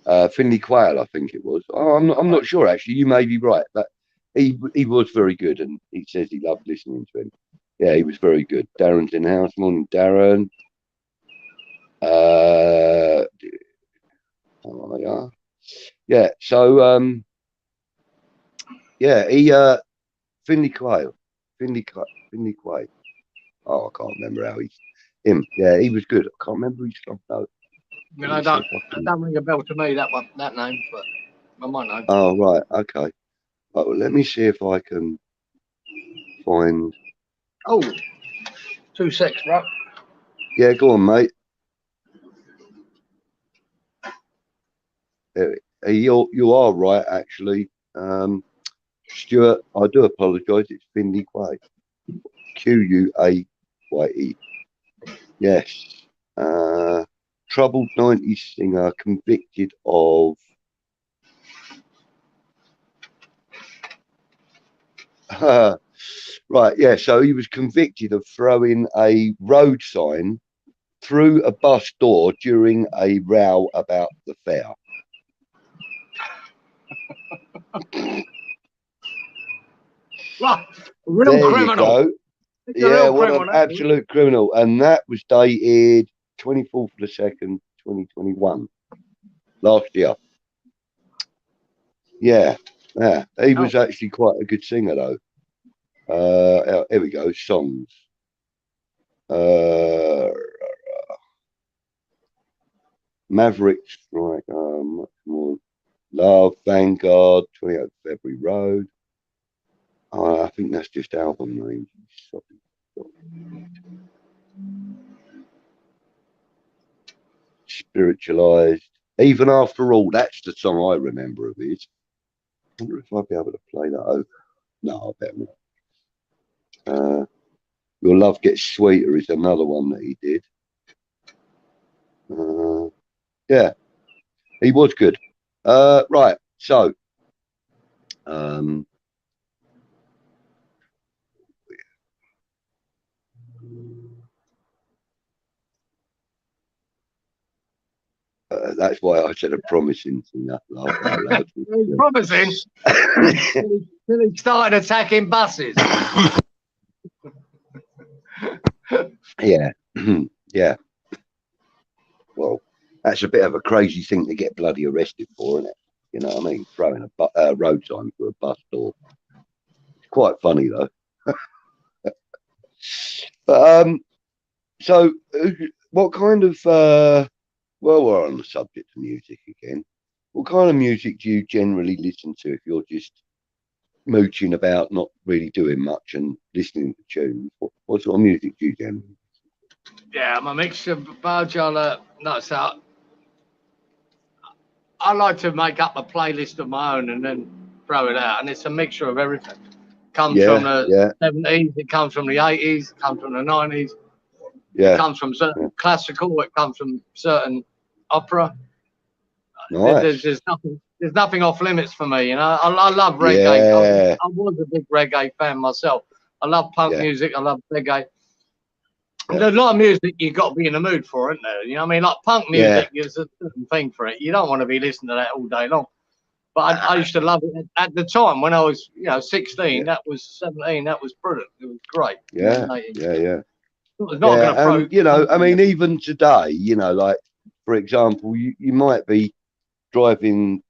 I think it was. I'm not sure actually. You may be right, but he was very good, and he says he loved listening to him. Yeah, he was very good. Darren's in house. Morning, Darren. Yeah. So Finley Quayle. Oh, I can't remember how him. Yeah, he was good. I can't remember his club though. I don't ring a bell to me, that name, but I might know. Oh right, okay. Right, well, let me see if I can find. Oh, 2 secs, bro. Yeah, go on, mate. You are right, actually. Stuart, I do apologise. It's Finley Quaye. Quaye. Yes. Troubled 90s singer convicted of right, yeah, so he was convicted of throwing a road sign through a bus door during a row about the fair. Real criminal. Yeah, what an absolute criminal. And that was dated 24th of the 2nd, 2021. Last year. Yeah. He was actually quite a good singer, though. Here we go. Songs. Mavericks, right? Much more. Love, Vanguard, 28th February Road. I think that's just album names. Spiritualized. Even After All, that's the song I remember of his. I wonder if I'll be able to play that over. No, I better not. Your Love Gets Sweeter is another one that he did. Yeah, he was good. Right, so that's why I said a promising thing. Promising? Till he started attacking buses. Yeah. Yeah. Well, that's a bit of a crazy thing to get bloody arrested for, isn't it? You know what I mean? Throwing a road sign through a bus door. It's quite funny, though. But, so what kind of, well, we're on the subject of music again. What kind of music do you generally listen to if you're just mooching about, not really doing much and listening to tunes? What sort of music do you generally? Yeah, I'm a mixture of Budgie. No, so I like to make up a playlist of my own and then throw it out, and it's a mixture of everything. Comes from the 70s, it comes from the 80s, it comes from the 90s. Yeah. It comes from certain classical, it comes from certain opera. Nice. There's nothing off limits for me, you know. I love reggae. Yeah. I was a big reggae fan myself. I love punk music, I love reggae. Yeah. There's a lot of music you've got to be in the mood for, isn't there? You know what I mean? Like punk music is a certain thing for it. You don't want to be listening to that all day long. But I used to love it at the time when I was, 16. That was 17. That was brilliant. It was great. Yeah. It was not going to throw. You know, I mean, even today, you know, like for example, you might be driving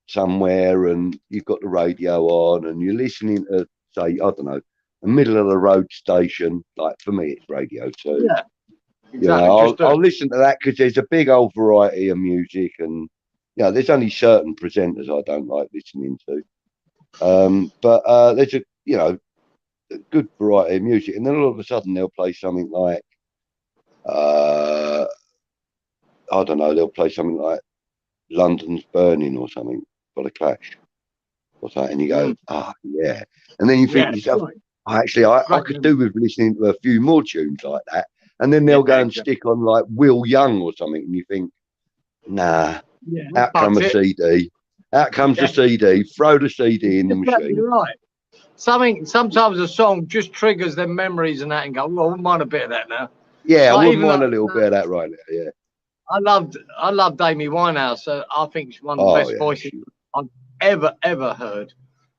somewhere and you've got the radio on and you're listening to, say, I don't know, a middle of the road station. Like for me, it's Radio 2. Yeah, exactly. You know, I'll listen to that because there's a big old variety of music, and there's only certain presenters I don't like listening to. But there's a good variety of music, and then all of a sudden they'll play something like I don't know, they'll play something like London's Burning or something for the Clash or something, and you go, yeah, and then you think to yourself, actually, I could do with listening to a few more tunes like that, and then they'll go and stick on like Will Young or something, and you think, nah, out comes a CD, out comes the CD, throw the CD in the machine. You're right. Sometimes a song just triggers their memories and that, and go, well, I wouldn't mind a bit of that now. Yeah, I wouldn't mind a little bit of that right now. Yeah. I loved Amy Winehouse. So I think she's one of the best voices I've ever heard.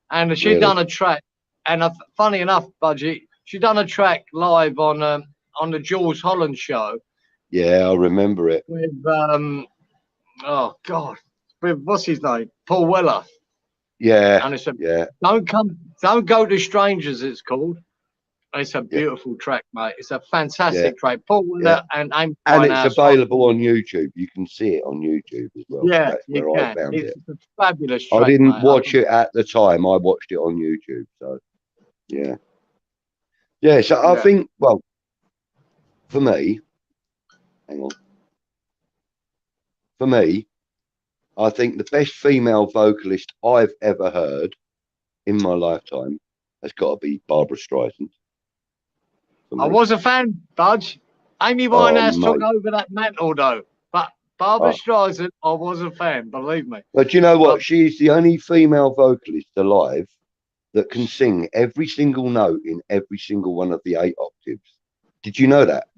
And she done a track, and funny enough, Budgie, she done a track live on the Jules Holland show. Yeah, I remember it. With oh God, with what's his name, Paul Weller. Yeah, and it's don't go to strangers. It's called. It's a beautiful track, mate. It's a fantastic track. Paul Weller and Amy Winehouse. And it's available on YouTube. You can see it on YouTube as well. Yeah, that's where I found it's a fabulous track. I didn't mate. watch it at the time. I watched it on YouTube. So, yeah. So I think, well, for me, I think the best female vocalist I've ever heard in my lifetime has got to be Barbara Streisand. I was a fan, Budge. Amy Winehouse took over that mantle, though. But Barbara Streisand, I was a fan, believe me. But you know what? She's the only female vocalist alive that can sing every single note in every single one of the 8 octaves. Did you know that?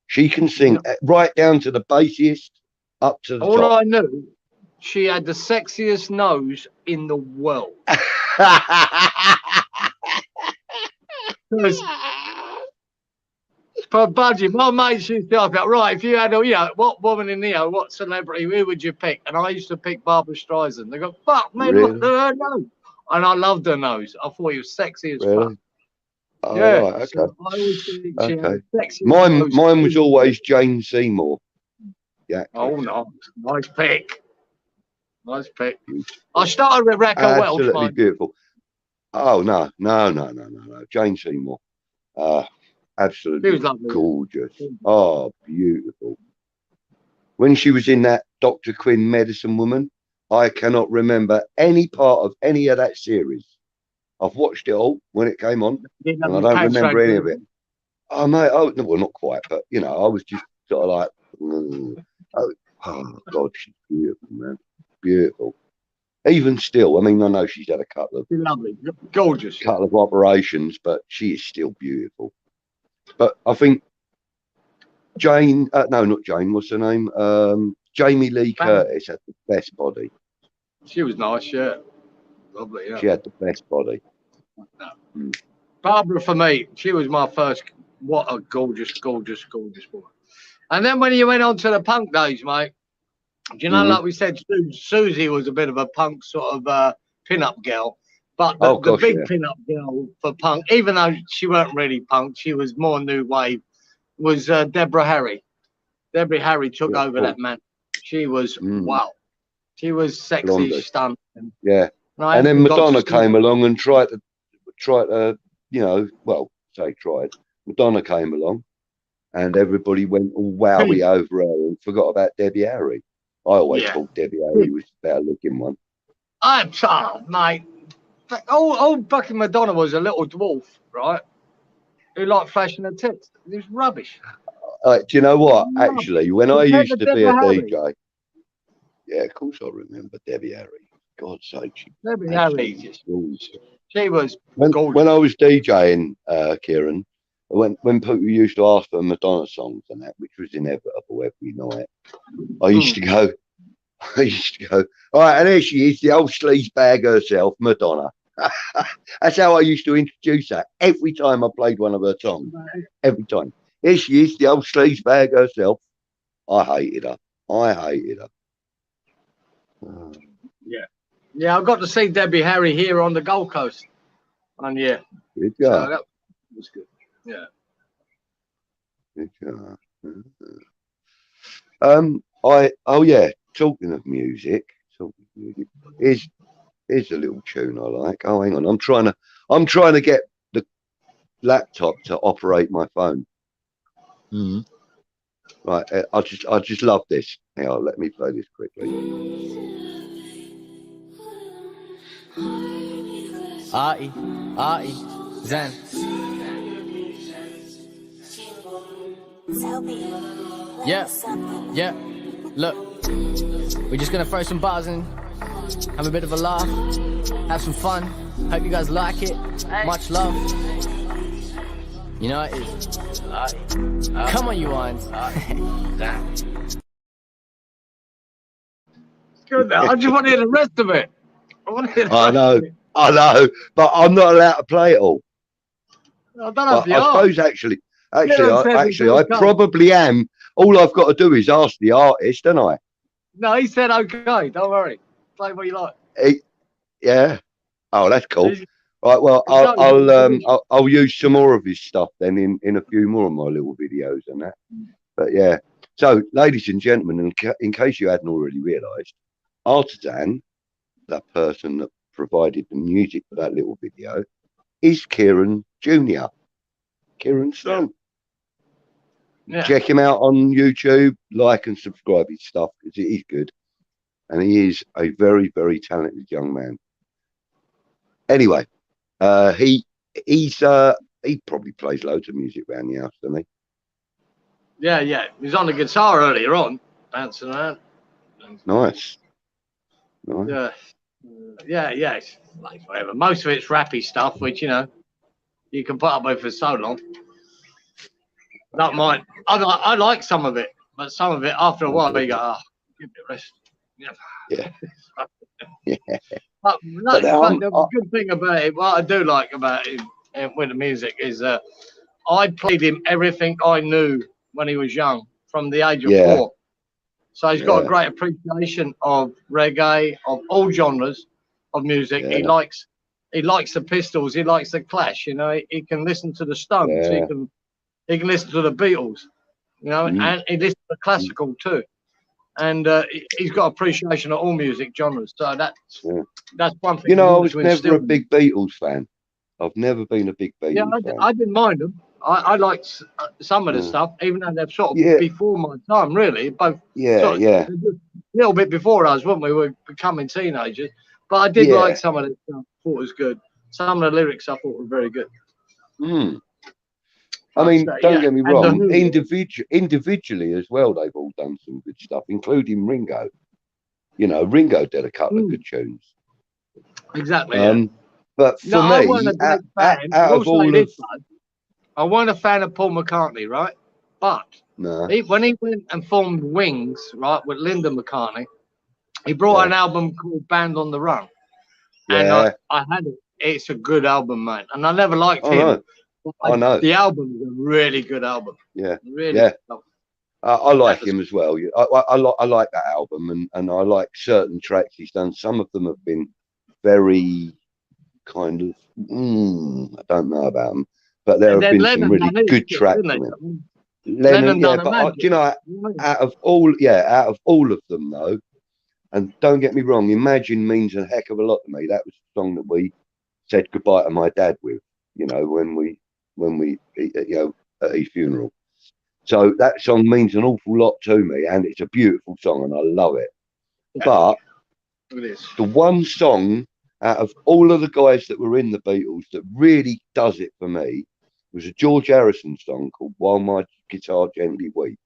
She can sing right down to the bassiest, up to the top. All I knew, she had the sexiest nose in the world. But Budgie, my mates used to ask, right, if you had what woman in what celebrity, who would you pick? And I used to pick Barbara Streisand. They go, fuck, man, look at her nose. And I loved her nose. I thought he was sexy as fuck. Oh, right, okay. So I always think she had sexy mine was always Jane Seymour. Yeah. Oh, no. Nice pick. Nice pick. I started with Raquel Welch. Absolutely beautiful. Oh, no. Jane Seymour. Absolutely gorgeous. Oh, beautiful. When she was in that Dr. Quinn Medicine Woman, I cannot remember any part of any of that series. I've watched it all when it came on, and I don't remember any of it. Oh, mate, well, not quite, but, I was just sort of like, oh, God, she's beautiful, man. Beautiful. Even still, I mean, I know she's had a couple of gorgeous couple of operations, but she is still beautiful. But I think Jane, no, not Jane, what's her name? Jamie Lee Curtis had the best body. She was nice, yeah. Lovely, yeah. She had the best body. Barbara, for me, she was my first. What a gorgeous, gorgeous, gorgeous woman. And then when you went on to the punk days, mate, do you know, like we said, Susie was a bit of a punk sort of pin-up girl. But the big pin-up girl for punk, even though she weren't really punk, she was more new wave, was Deborah Harry. Deborah Harry took over that man. She was, wow. She was sexy, stunning. Yeah. And then Madonna came along and tried to, Madonna came along and everybody went all wowie over her and forgot about Debbie Harry. I always thought Debbie Harry was the better looking one. Mate. Old fucking Madonna was a little dwarf, right? Who liked flashing her tits. It was rubbish. Do you know what? Actually, when I used to be a DJ, yeah, of course I remember Debbie Harry. God's sake, Debbie Harry. She was gorgeous. When I was DJing, Kieran, when people used to ask for Madonna songs and that, which was inevitable every night, I used to go, I used to go, all right, and there she is, the old sleaze bag herself, Madonna. That's how I used to introduce her every time I played one of her songs. Every time. Here she is, the old sleaze bag herself. I hated her. I hated her. Yeah. Yeah, I got to see Debbie Harry here on the Gold Coast. And yeah. Good So job. that was good. Yeah. Good job. Oh yeah, talking of music, here's a little tune I like. Oh, hang on, I'm trying to get the laptop to operate my phone. Right, I just love this. Hang on, let me play this quickly. Zen. Yeah. Look, we're just gonna throw some bars in, have a bit of a laugh, have some fun. Hope you guys like it. Much love. You know it is. Come on, you ones. Good. I just want to hear the rest of it. I know, but I'm not allowed to play it all. I don't know if you I are. suppose actually, I probably am. All I've got to do is ask the artist, don't I? No, he said okay. Don't worry. Play what you like. Yeah. Oh, that's cool. Right. Well, I'll use some more of his stuff then in a few more of my little videos and that. But yeah. So, ladies and gentlemen, in case you hadn't already realised, Artisan, that person that provided the music for that little video, is Kieran Jr. Kieran's son. Yeah. Check him out on YouTube, like and subscribe his stuff because it is good. And he is a very, very talented young man. Anyway, he probably plays loads of music around the house, doesn't he? Yeah. He's on the guitar earlier on, dancing around. Nice. Yeah. It's like whatever. Most of it's rappy stuff, which you can put up with for so long. Not mine. I like some of it, but some of it after a while you go, give it a rest. Yeah. But the good thing about it, what I do like about him with the music is I played him everything I knew when he was young, from the age of 4. So he's got a great appreciation of reggae, of all genres of music. He likes the Pistols, he likes the Clash. He can listen to the Stones, he can listen to the Beatles, and he listens to classical too. And he's got appreciation of all music genres. So that's one thing. I was never a big Beatles fan. I've never been a big Beatles fan. I didn't mind them. I liked some of the stuff, even though they're sort of before my time, really. Both a little bit before us, weren't we? We were becoming teenagers. But I did like some of the stuff. Thought it was good. Some of the lyrics I thought were very good. I mean, don't get me wrong. Individually as well, they've all done some good stuff, including Ringo. Ringo did a couple of good tunes. Exactly. But for me, I wasn't a fan of Paul McCartney, right? But when he went and formed Wings, right, with Linda McCartney, he brought an album called Band on the Run. And I had it. It's a good album, man. And I never liked him. I know. The album is a really good album. Yeah. Really good album. I like him as well. I like that album, and I like certain tracks he's done. Some of them have been very kind of, I don't know about them. But there have been some really good tracks from him. Lennon, but out of all of them though, and don't get me wrong, Imagine means a heck of a lot to me. That was the song that we said goodbye to my dad with, when we at his funeral. So that song means an awful lot to me, and it's a beautiful song, and I love it. But the one song out of all of the guys that were in the Beatles that really does it for me was a George Harrison song called While My Guitar Gently Weeps.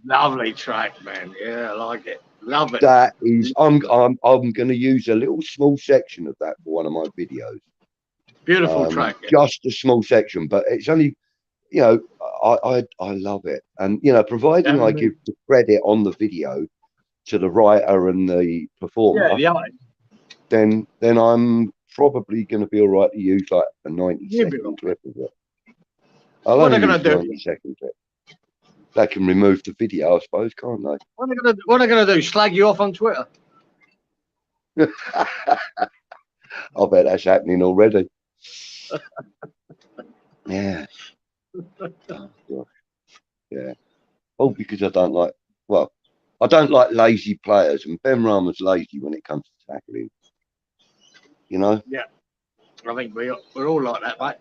Lovely track, man. Yeah, I like it. Love it. That is, I'm going to use a little small section of that for one of my videos. Beautiful track. Just a small section, but it's only, I love it. And, providing I give the credit on the video to the writer and the performer, then I'm probably going to be all right to use like a 90-second clip of it. I'll only use 90-second clip. They can remove the video, I suppose, can't they? What are they going to do? Slag you off on Twitter? I bet that's happening already. Yeah. Oh, gosh. Yeah. Oh, because I don't like lazy players, and Ben Rahman's lazy when it comes to tackling. You know? Yeah. I think we're all like that, mate.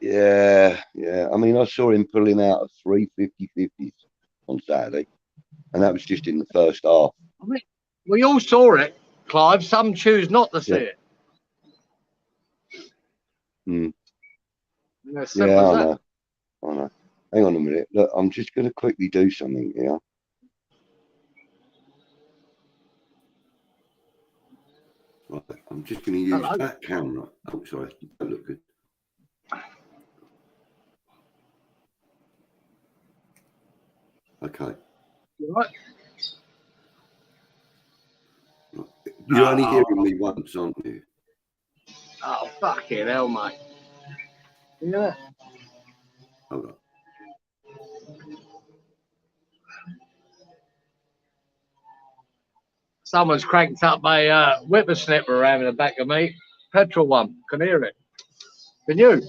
Yeah, yeah. I mean, I saw him pulling out of 3 50-50s on Saturday, and that was just in the first half. I mean, we all saw it, Clive. Some choose not to see it. Mm. Yeah, I know. Hang on a minute. Look, I'm just going to quickly do something here. Right, I'm just going to use that camera. Oh, sorry. That look good. Okay. You right? You're only hearing me once, aren't you? Oh, fucking hell, mate. Yeah. Hold on. Someone's cranked up a whippersnapper around in the back of me. Petrol one. Can hear it. Can you?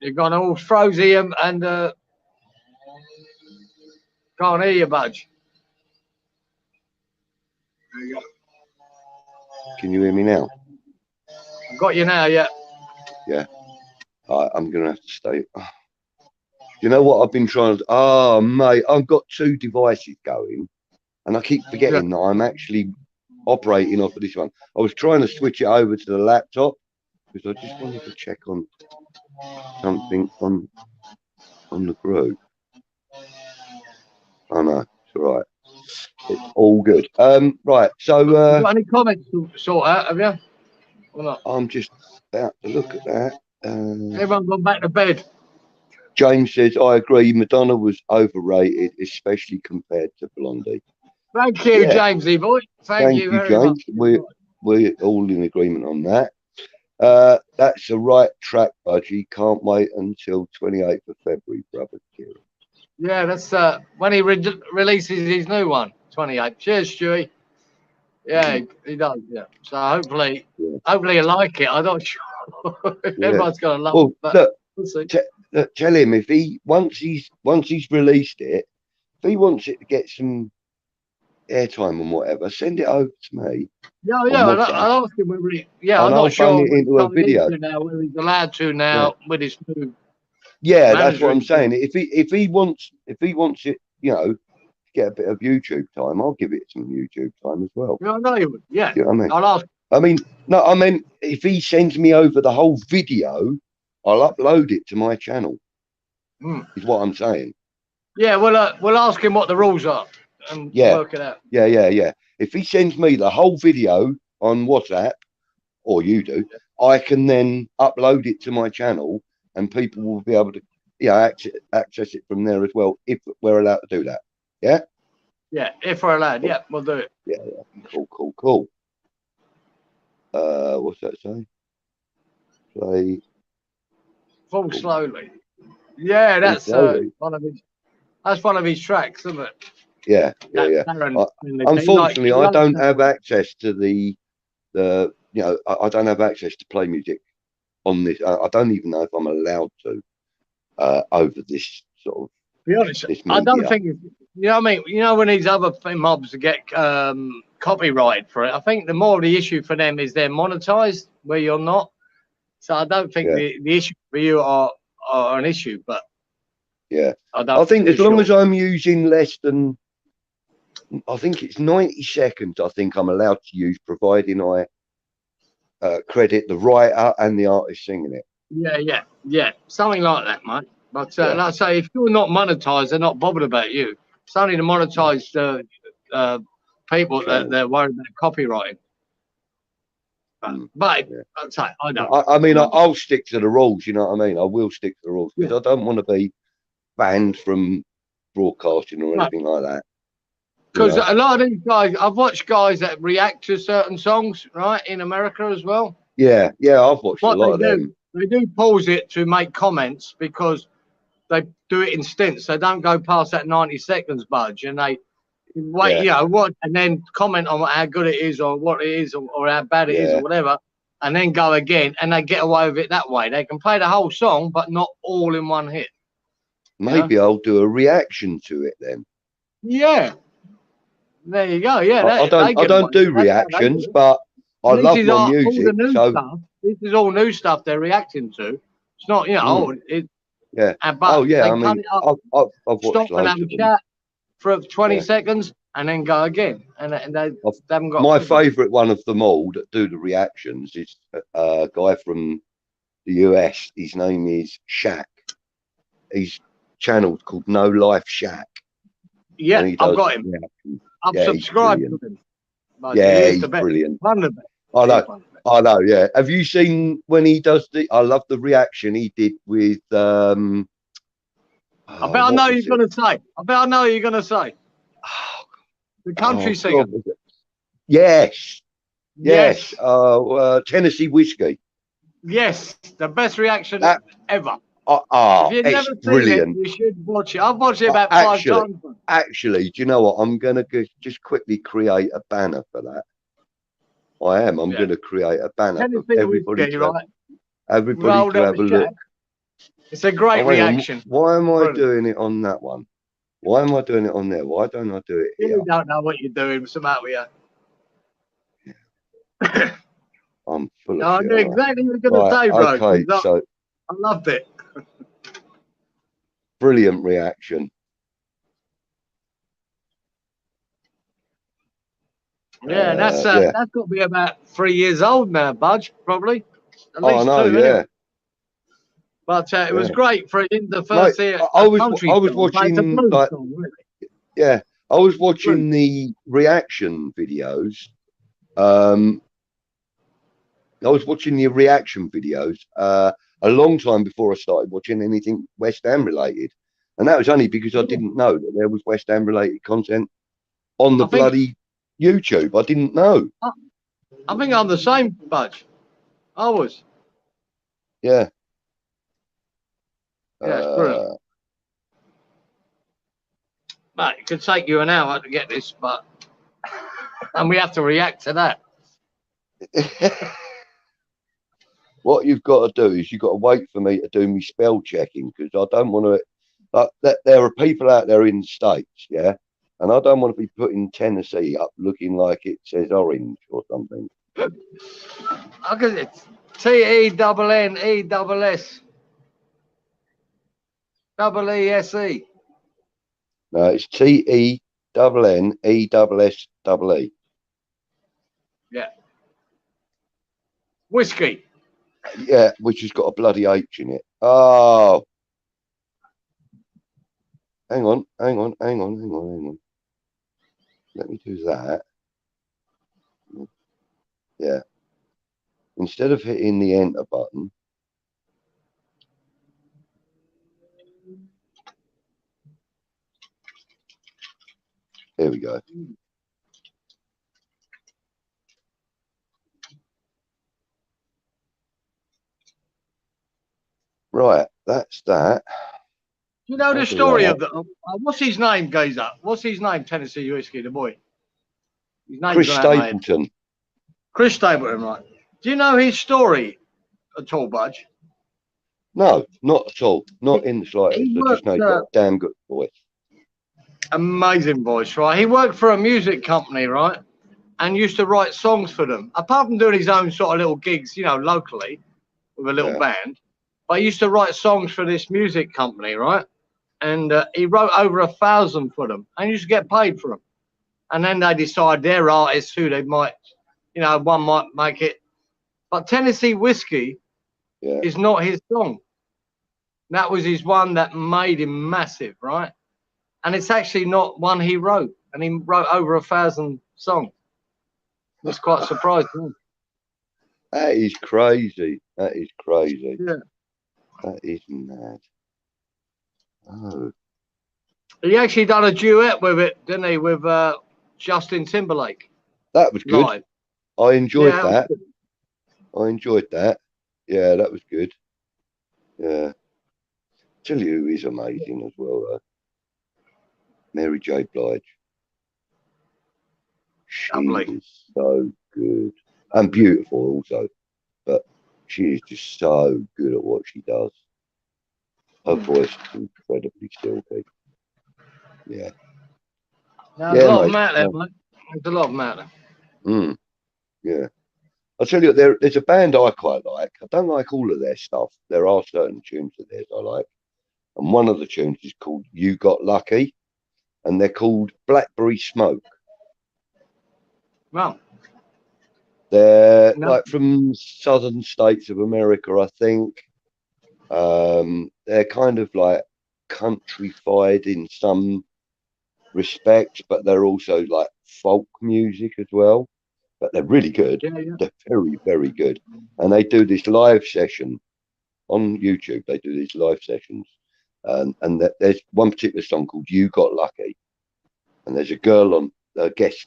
You've gone all frozy and can't hear you, Budge. There you go. Can you hear me now? I've got you now, yeah. Yeah. I'm going to have to stay. You know what I've been trying to... Oh, mate, I've got 2 devices going, and I keep forgetting that I'm actually operating off of this one. I was trying to switch it over to the laptop because I just wanted to check on something on the group. Oh, no, it's all right. It's all good. Right, so... you got any comments to sort out, have you? Or not? I'm just about to look at that. Everyone gone back to bed. James says, I agree, Madonna was overrated, especially compared to Blondie. Thank you, Jamesy boy. Thank you very James. much. We're all in agreement on that. That's the right track, Budgie. Can't wait until 28th of February, brother. Yeah, that's when he releases his new one, 28th. Cheers, Stewie. Yeah, he does. Yeah. So hopefully you like it. I'm not sure. Everyone's gonna love it. But look, we'll see. Tell him if he once he's released it, if he wants it to get some airtime and whatever, send it over to me. Yeah. I'll ask him whether he. Yeah, I'm not sure. It into a video. Now, whether he's allowed to now with his new. Yeah, that's what I'm saying. If he wants it, you know, get a bit of YouTube time, I'll give it some YouTube time as well. Yeah, I know you would. Yeah, you know what I mean? I'll ask. I mean, if he sends me over the whole video, I'll upload it to my channel. Is what I'm saying. Yeah, we'll ask him what the rules are and work it out. Yeah. If he sends me the whole video on WhatsApp, or you do, I can then upload it to my channel, and people will be able to, access it from there as well if we're allowed to do that. Yeah. Yeah, if we're allowed. Yeah, we'll do it. Yeah. Cool. What's that say? Play. Fall slowly. Yeah, that's one of his tracks, isn't it? Yeah. Unfortunately, I don't have access to the I don't have access to play music on this. I don't even know if I'm allowed to over this sort of. To be honest, I don't think. You know what I mean? You know when these other mobs get copyrighted for it, I think the more the issue for them is they're monetized where you're not. So I don't think the issue for you are an issue, but I think as long as I'm using less than, I think it's 90 seconds. I think I'm allowed to use, providing I credit the writer and the artist singing it. Yeah, something like that, mate. But like I say, if you're not monetized, they're not bothered about you. It's only the monetized people that they're worried about copywriting. But Yeah. I'd say, I don't. I mean, I'll stick to the rules. You know what I mean? I will stick to the rules because I don't want to be banned from broadcasting or anything like that. Because a lot of these guys, I've watched guys that react to certain songs, right, in America as well. Yeah, I've watched a lot of them. They do pause it to make comments because they do it in stints. They don't go past that 90 seconds budge, and they wait, and then comment on how good it is or what it is or how bad it is or whatever, and then go again, and they get away with it that way. They can play the whole song, but not all in one hit. Maybe I'll do a reaction to it then. Yeah. There you go. Yeah, I don't do reactions, but I love my music. So this is all new stuff they're reacting to. It's not, yeah. But I mean, I've watched stop and have a chat for 20 seconds and then go again. And they haven't got. My favourite one of them all that do the reactions is a guy from the US. His name is Shaq. His channel's called No Life Shaq. Yeah, I've got him. I've subscribed to him. He's brilliant. I know, yeah. Have you seen when he does I love the reaction he did with I bet I know you're going to say. The country singer. Yes. Tennessee Whiskey. Yes, the best reaction ever. If you've never brilliant. Seen it, you should watch it. I've watched it about 5 times. Actually, do you know what? I'm going to just quickly create a banner for that. I am. I'm going to create a banner for everybody to have a look. It's a great reaction. Why am I doing it on that one? Why am I doing it on there? Why don't I do it here? You don't know what you're doing. What's the matter with you? I'm full of I knew exactly what you were going to say, bro. Okay, so I loved it. Brilliant reaction. Yeah, that's got to be about 3 years old now, Budge, probably. At least 2, anyway. But it was great for the first year. I was watching I was watching the reaction videos. I was watching the reaction videos a long time before I started watching anything West Ham related, and that was only because I didn't know that there was West Ham related content on the bloody YouTube. I didn't know. I think I'm the same, Budge. I was. Yeah. Yeah, it's brilliant. Mate, it could take you an hour to get this, but and we have to react to that. What you've got to do is you've got to wait for me to do my spell checking, because I don't want to. There are people out there in the States, yeah, and I don't want to be putting Tennessee up looking like it says orange or something. How can it? TENNESS. EESE. No, it's TENNESSEE. Yeah. Whiskey. Yeah, which has got a bloody H in it. Oh. Hang on. Let me do that. Yeah. Instead of hitting the enter button, there we go. Right, that's that. You know the story of the what's his name, Gazer? What's his name, Tennessee Whiskey, the boy? His name's Chris Stapleton. Chris Stapleton, right. Do you know his story at all, Budge? No, not at all. Not in the slightest. I just know he's got a damn good voice. Amazing voice, right? He worked for a music company, right? And used to write songs for them. Apart from doing his own sort of little gigs, you know, locally with a little band. But he used to write songs for this music company, right? And he wrote over 1,000 for them and used to get paid for them. And then they decide their artists who they might, you know, one might make it. But Tennessee Whiskey is not his song. That was his one that made him massive, right? And it's actually not one he wrote. And he wrote over 1,000 songs. That's quite surprising. That is crazy. That is crazy. Yeah. That is mad. Oh, He actually done a duet with it, didn't he? With Justin Timberlake that was good. live. I enjoyed Yeah, that. I enjoyed that. Yeah, that was good. Yeah. Tell you who is amazing as well, though. Mary J. Blige. She Lovely. is so good and beautiful also, but she is just so good at what she does. Her voice is incredibly silky. Yeah. There's Yeah, a lot of mate. matter, mate. There's a lot of matter. Yeah. I'll tell you, there's a band I quite like. I don't like all of their stuff. There are certain tunes of theirs I like. And one of the tunes is called You Got Lucky. And they're called Blackberry Smoke. Well, They're no. like from southern states of America, I think. They're kind of like countrified in some respects, but they're also like folk music as well. But they're really good. Yeah, yeah. They're very, very good. And they do this live session on YouTube. They do these live sessions. And there's one particular song called You Got Lucky. And there's a girl on, a guest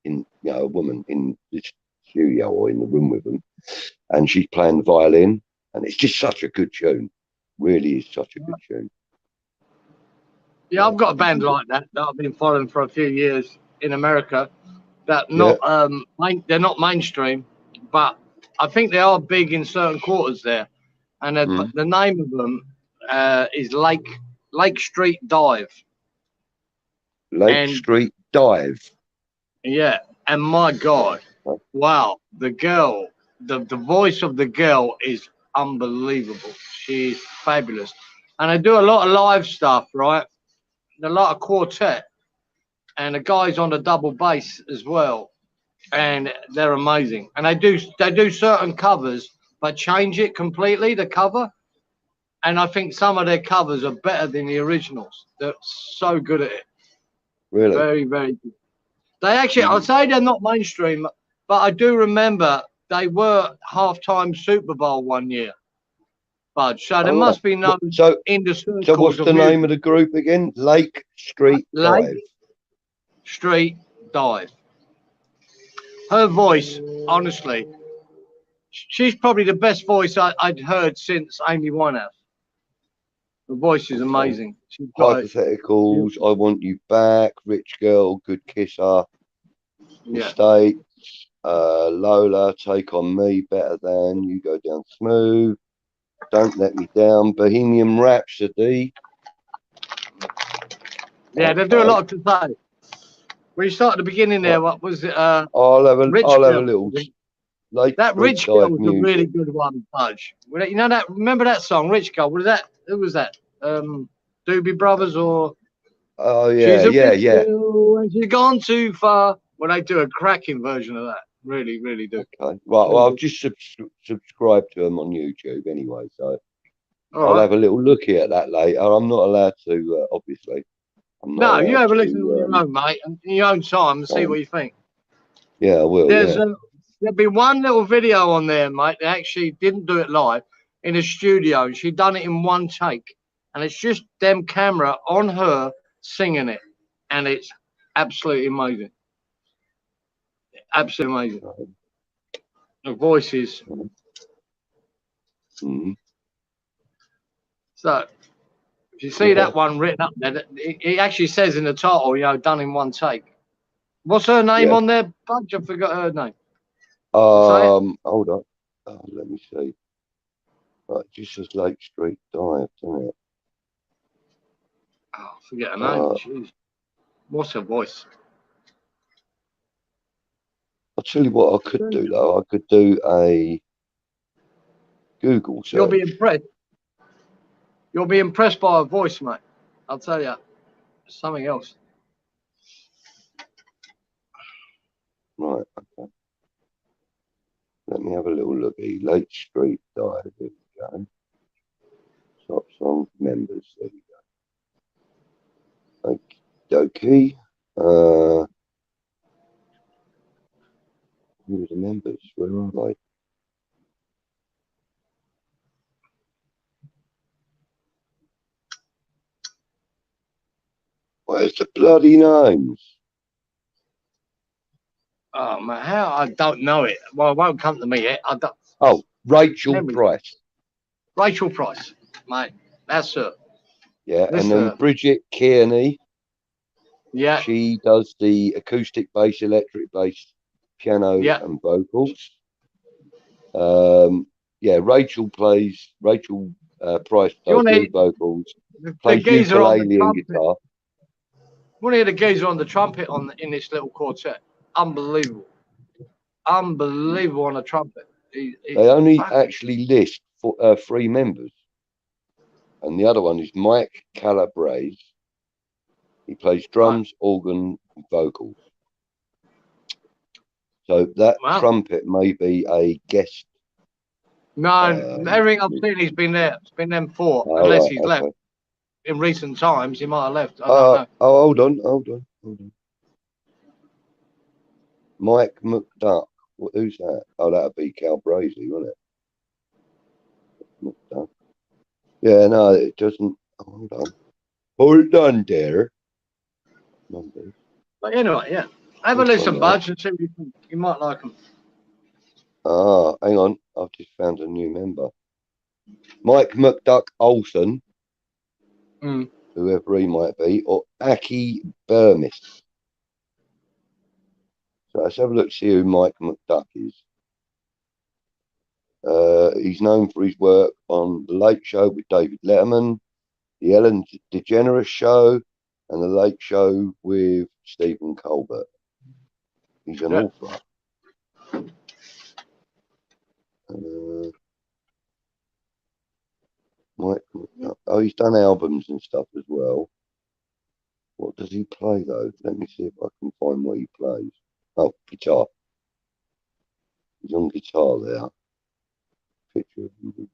in, a woman in this studio or in the room with them. And she's playing the violin. And it's just such a good tune. Really is such a good tune. Yeah, I've got a band like that I've been following for a few years in America. That not they're not mainstream, but I think they are big in certain quarters there. And the name of them is Lake Street Dive. Lake Street Dive. Yeah, and my God, wow, the girl, the voice of the girl is unbelievable. She's fabulous, and I do a lot of live stuff, right? A lot of quartet, and the guys on the double bass as well, and they're amazing. And they do certain covers, but change it completely, the cover. And I think some of their covers are better than the originals. They're so good at it. Really? Very, very good. They actually, I'd say they're not mainstream, but I do remember they were halftime Super Bowl one year, Budge. So there must be no in the circles. So what's the name of the group again? Lake Street Dive. Lake Street Dive. Her voice, honestly, she's probably the best voice I'd heard since Amy Winehouse. The voice is amazing. Hypotheticals, I Want You Back, Rich Girl, Good Kisser, Mistakes, Lola, Take On Me, Better Than, You Go Down Smooth, Don't Let Me Down, Bohemian Rhapsody. Yeah, they do a lot to say. When you start at the beginning there, what was it? I'll have a little. That Rich Girl was a really good one, Budge. You know that? Remember that song, Rich Girl? Was that? Who was that? Doobie Brothers or? Oh yeah, yeah. She's gone too far. Well, they do a cracking version of that. Really, really do. Okay. Right. Well, I've just subscribed to them on YouTube anyway, so I'll have a little look at that later. I'm not allowed to, obviously. No, you have a listen on your own, mate, in your own time, and see what you think. Yeah, I will. There'll be one little video on there, mate. They actually didn't do it live in a studio, and she done it in one take, and it's just them camera on her singing it, and it's absolutely amazing. Absolutely amazing. The voices. So, if you see that one written up there, it actually says in the title, done in one take. What's her name on there, Budge? I forgot her name. Hold on. Let me see. Right, just says Lake Street Dive, doesn't it? Oh, forget her name. Jeez. What's her voice? I'll tell you what I could do though. I could do a Google search. You'll be impressed. You'll be impressed by her voice, mate. I'll tell you. Something else. Right, okay. Let me have a little look at Lake Street Dive. There we go. Top song members. There we go. Okie dokie. Who are the members? Where are they? What is the bloody names? Oh man, how I don't know it. Well, it won't come to me yet. I don't. Oh, Rachel Memory. Price. Rachel Price, mate. That's her. Yeah, This and then her. Bridget Kearney. Yeah. She does the acoustic bass, electric bass, piano, Yeah. and vocals. Yeah, Rachel Price does lead vocals, The plays geezer on the ukulele and trumpet. guitar. Want to hear the geezer on the trumpet in this little quartet? Unbelievable. Unbelievable on the trumpet. They only actually list 3 members. And the other one is Mike Calabrese. He plays drums, organ, and vocals. So that trumpet may be a guest. No, everything I've seen, he's been there. It's been them 4, unless he's left. In recent times, he might have left. I don't know. Oh, hold on. Mike McDuck. Who's that? Oh, that'd be Calabrese, wouldn't it? McDuck. Yeah, no, it doesn't. Oh, hold on there. But anyway, yeah. Have a listen, Budge, and see what you think. You might like them. Ah, hang on. I've just found a new member. Mike McDuck Olsen, whoever he might be, or Aki Burmis. So let's have a look, see who Mike McDuck is. He's known for his work on The Late Show with David Letterman, The Ellen DeGeneres Show, and The Late Show with Stephen Colbert. He's an author. Mike McDuck. Oh, he's done albums and stuff as well. What does he play though? Let me see if I can find what he plays. Oh, guitar. He's on guitar there. Picture of him.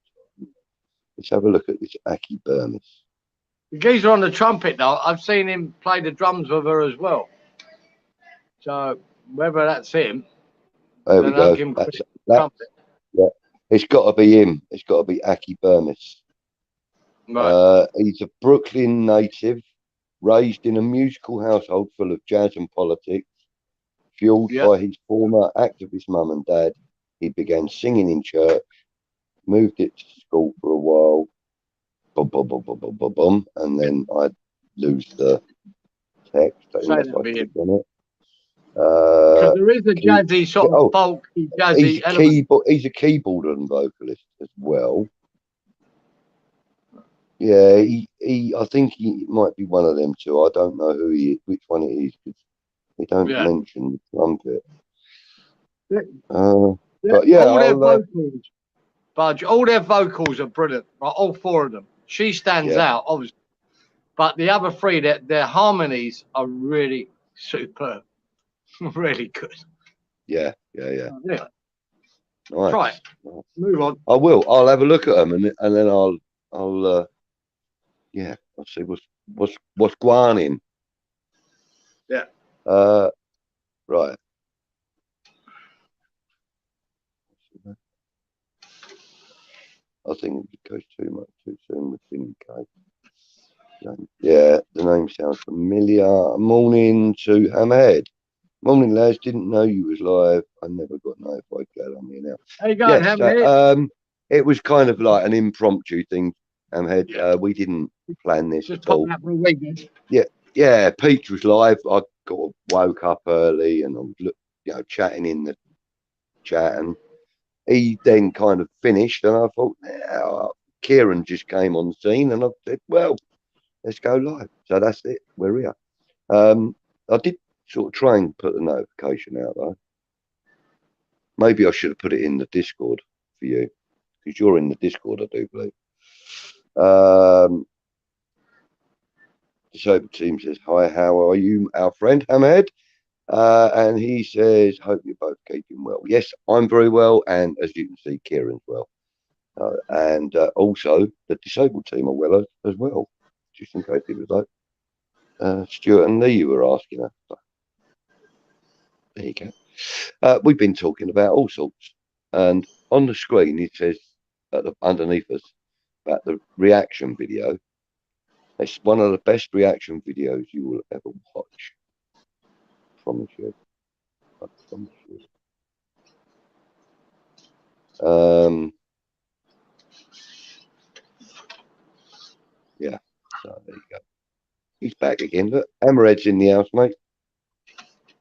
Let's have a look at this Aki Burmis. The geezer on the trumpet, though, I've seen him play the drums with her as well. So whether that's him, there we go. Yeah, it's got to be him. It's got to be Aki Burmis. Right. He's a Brooklyn native, raised in a musical household full of jazz and politics. Fueled by his former activist mum and dad, he began singing in church, moved it to school for a while, and then I'd lose the text. Because there is a jazzy sort of folk, jazzy element. He's a keyboard and vocalist as well. Yeah, I think he might be one of them two. I don't know which one it is, because they don't mention the trumpet. But yeah, all their vocals, Budge, all their vocals are brilliant. Right, all 4 of them. She stands out, obviously, but the other 3, their harmonies are really superb, really good. Yeah. Anyway. Nice. Right, move on. I will. I'll have a look at them, and then I'll see what's going in. Yeah. Right. I think it goes too soon with Uncaged. Yeah, the name sounds familiar. Morning to Hammerhead. Morning, lads. Didn't know you was live. I never got notified. Glad I'm here now. How you going, Hammerhead? It was kind of like an impromptu thing, Hammerhead. Yeah. We didn't plan this just at all. Up for a weekend. Yeah. Peach was live. I woke up early and I was, chatting in the chat, and he then kind of finished, and I thought, Kieran just came on the scene, and I said, well, let's go live. So that's it. We're here. I did sort of try and put the notification out though. Maybe I should have put it in the Discord for you, because you're in the Discord, I do believe. Disabled Team says, hi, how are you, our friend Hamid? And he says, hope you're both keeping well. Yes, I'm very well, and as you can see, Kieran's well. And also, the Disabled Team are well as well, just in case it was like Stuart and Lee you were asking us. There you go. We've been talking about all sorts, and on the screen it says underneath us about the reaction video It's one of the best reaction videos you will ever watch. Promise you. I promise you. Yeah, so there you go. He's back again. Look, Hammerhead's in the house, mate.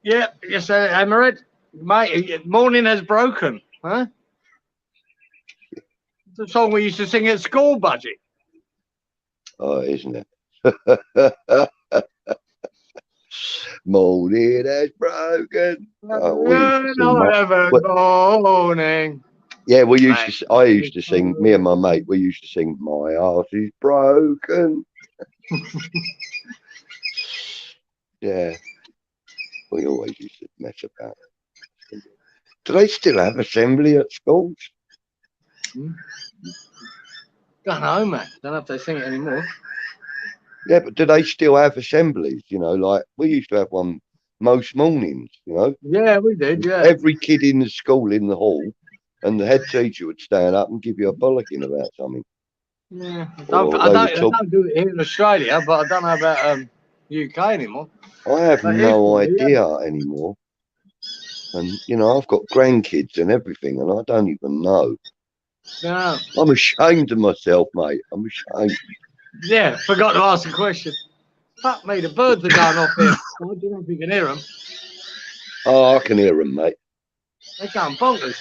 Yeah, yes, Hammerhead. Mate, morning has broken, huh? It's a song we used to sing at school, Budgie. Oh, isn't it? Morning has broken. Oh, we used to sing that. Morning. Yeah, we used to. I used to sing. Me and my mate, we used to sing. My heart is broken. Yeah, we always used to mess about. Do they still have assembly at schools? Don't know, man. Don't know if they sing it anymore. Yeah, but do they still have assemblies? You know, like we used to have one most mornings. You know. Yeah, we did. Yeah. Every kid in the school in the hall, and the head teacher would stand up and give you a bollocking about something. Yeah, I don't do it here in Australia, but I don't know about UK anymore. I have no idea anymore. And, you know, I've got grandkids and everything, and I don't even know. No. I'm ashamed of myself, mate. I'm ashamed. Yeah, forgot to ask a question. Fuck me, the birds are going off here. I don't know if you can hear them. Oh, I can hear them, mate. They're going bonkers.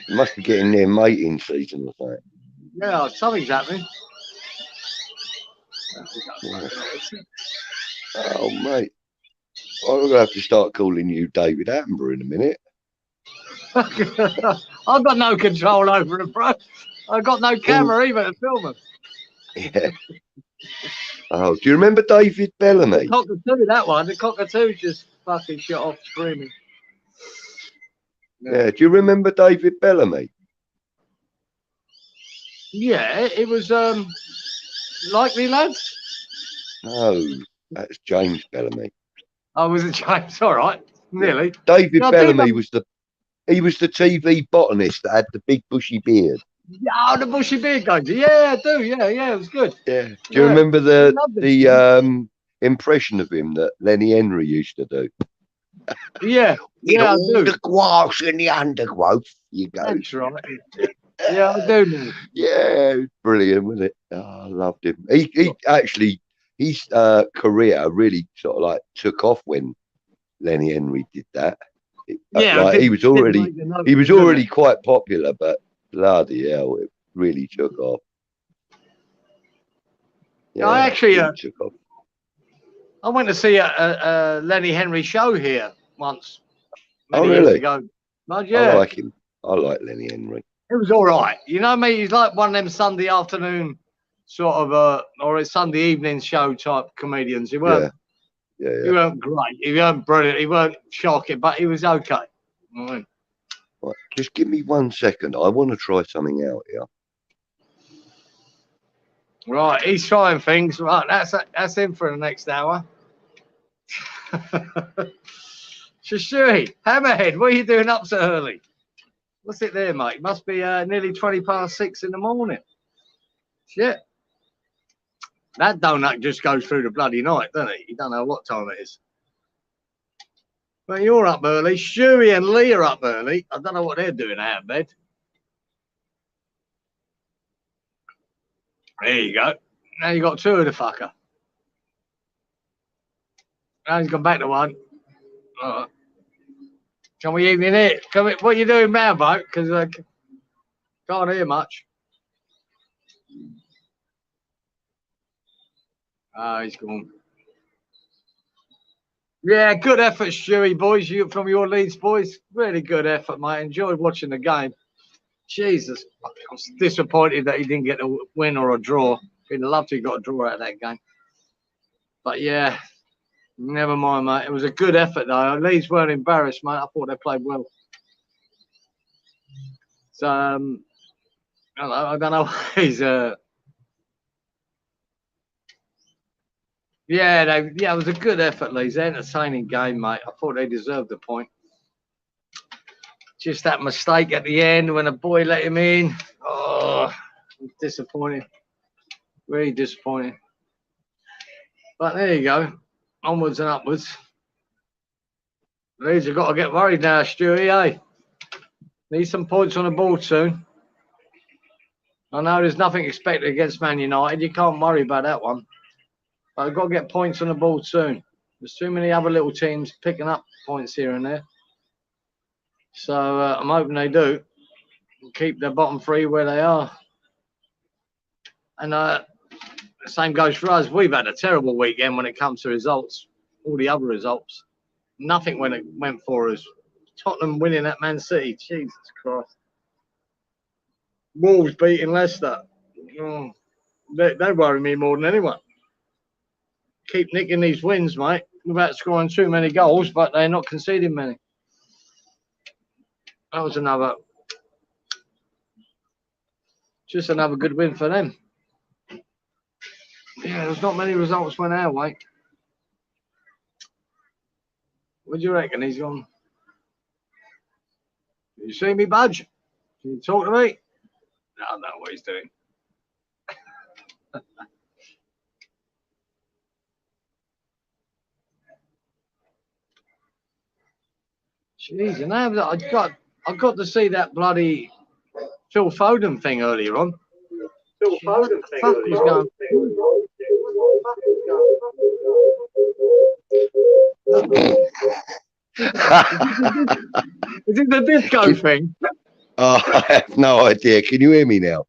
You must be getting near mating season or something. Yeah, something's happening. Oh, mate. I'm going to have to start calling you David Attenborough in a minute. I've got no control over them, bro. I've got no camera either to film them. Yeah. Oh, do you remember David Bellamy? The cockatoo, that one. The cockatoo just fucking shot off screaming. Yeah. Do you remember David Bellamy? Yeah, it was Likely Lads. No, that's James Bellamy. Oh, was it James? All right, nearly. David Bellamy was the TV botanist that had the big bushy beard. Oh, the bushy beard guy. Yeah, I do. Yeah, it was good. Yeah. Do you remember the impression of him that Lenny Henry used to do? Yeah, I do. The grass and the undergrowth. You go. That's right. Yeah, I do know. Yeah, brilliant, wasn't it? Oh, I loved him. He actually, his career really sort of like took off when Lenny Henry did that. Yeah, like, he was already quite popular, but bloody hell, it really took off. Yeah, I actually took off. I went to see a Lenny Henry show here once. Oh, really? Years ago. But yeah, I like him. I like Lenny Henry. It was all right. You know me, he's like one of them Sunday afternoon sort of or a Sunday evening show type comedians. He weren't. Yeah. He weren't great. He weren't brilliant. He weren't shocking, but he was okay. Right. Just give me 1 second. I want to try something out here. Right, he's trying things. Right, that's him for the next hour. Shishui, Hammerhead, what are you doing up so early? What's it there, mate? Must be nearly 6:20 in the morning. Shit. That donut just goes through the bloody night, doesn't it? You don't know what time it is. Well, you're up early. Shuey and Lee are up early. I don't know what they're doing out of bed. There you go. Now you got two of the fucker. Now he's gone back to one. All right. Can we even hear? What are you doing now, bloke? Because I can't hear much. Oh, he's gone. Yeah, good effort, Stewie, boys. You from your Leeds boys. Really good effort, mate. Enjoyed watching the game. Jesus, I was disappointed that he didn't get a win or a draw. He'd love to have got a draw out of that game. But yeah, never mind, mate. It was a good effort, though. Leeds weren't embarrassed, mate. I thought they played well. So, I don't know. He's yeah, it was a good effort, Leeds. Entertaining game, mate. I thought they deserved the point. Just that mistake at the end when a boy let him in. Oh, disappointing. Really disappointing. But there you go. Onwards and upwards. Leeds have got to get worried now, Stewie, eh? Need some points on the board soon. I know there's nothing expected against Man United. You can't worry about that one. But they've got to get points on the board soon. There's too many other little teams picking up points here and there. So I'm hoping they do. Keep their bottom three where they are. And the same goes for us. We've had a terrible weekend when it comes to results. All the other results. Nothing went for us. Tottenham winning at Man City. Jesus Christ. Wolves beating Leicester. Oh, they worry me more than anyone. Keep nicking these wins, mate, without scoring too many goals, but they're not conceding many. That was just another good win for them. Yeah, there's not many results went our way. What do you reckon? He's gone. You see me, Budge? Can you talk to me? No, I don't know what he's doing. Jeez, and I got to see that bloody Phil Foden thing earlier on. Phil Foden thing earlier on. Is it the disco thing? Oh, I have no idea. Can you hear me now?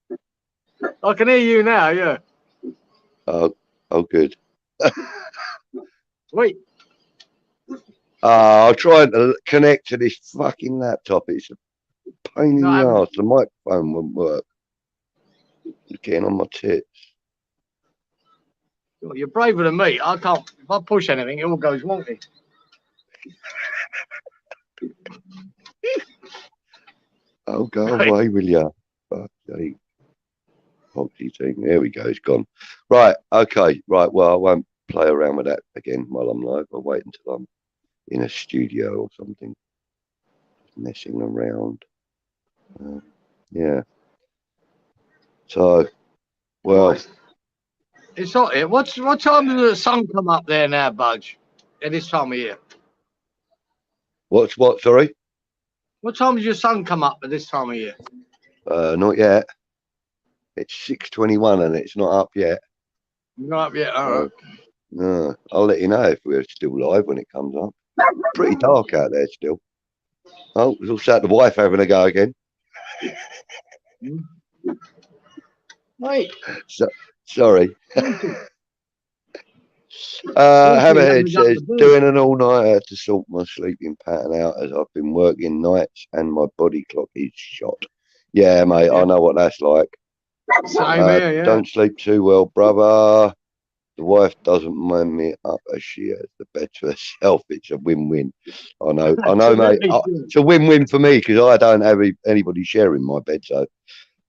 I can hear you now, yeah. Oh, good. Wait. I'm trying to connect to this fucking laptop. It's a pain in the ass. The microphone won't work. It's getting on my tits. You're braver than me. I can't. If I push anything, it all goes wonky. Oh, go away, will you? Fuck's sake. Foxy team. There we go. It's gone. Right. Okay. Right. Well, I won't play around with that again while I'm live. I'll wait until I'm in a studio or something. Messing around. Yeah. So, well. It's hot here. What time does the sun come up there now, Budge? At this time of year. What? Sorry? What time does your sun come up at this time of year? Not yet. It's 6:21 and it's not up yet. Not up yet. Oh, no, I'll let you know if we're still live when it comes up. Pretty dark out there still. Oh, it's all sat the wife having a go again. Wait. Sorry. Hammerhead says, doing an all-nighter to sort my sleeping pattern out as I've been working nights and my body clock is shot. Yeah, mate, I know what that's like. Same here, yeah. Don't sleep too well, brother. The wife doesn't mind me up as she has the bed to herself. It's a win-win. I know, mate. It's a win-win for me because I don't have anybody sharing my bed. So,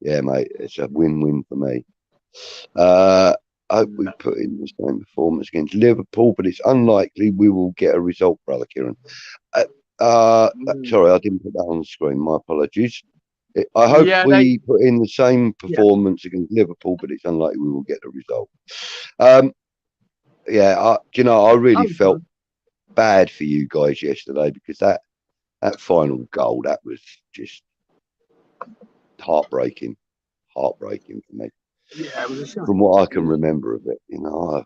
yeah, mate, it's a win-win for me. I hope we put in the same performance against Liverpool, but it's unlikely we will get a result, brother Kieran. Sorry, I didn't put that on the screen. My apologies. I hope we put in the same performance against Liverpool, but it's unlikely we will get a result. I really felt bad for you guys yesterday because that final goal, that was just heartbreaking for me. Yeah, it was a shot. From what I can remember of it,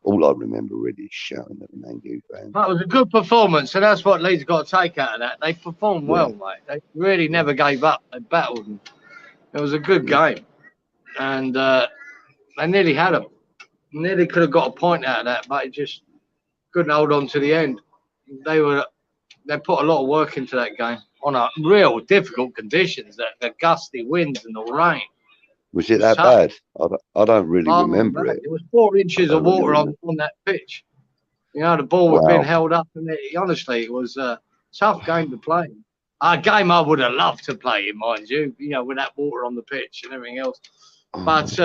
all I remember really is shouting at the Man U fans. That was a good performance, and that's what Leeds got to take out of that. They performed well, mate. They really never gave up. They battled. And it was a good game, and they nearly had them. Nearly could have got a point out of that, but it just couldn't hold on to the end. They put a lot of work into that game on a real difficult conditions, the gusty winds and the rain. Was it that bad? I don't really remember it. It was 4 inches of water on that pitch. The ball was being held up, and honestly, it was a tough game to play. A game I would have loved to play in, mind you, with that water on the pitch and everything else. But,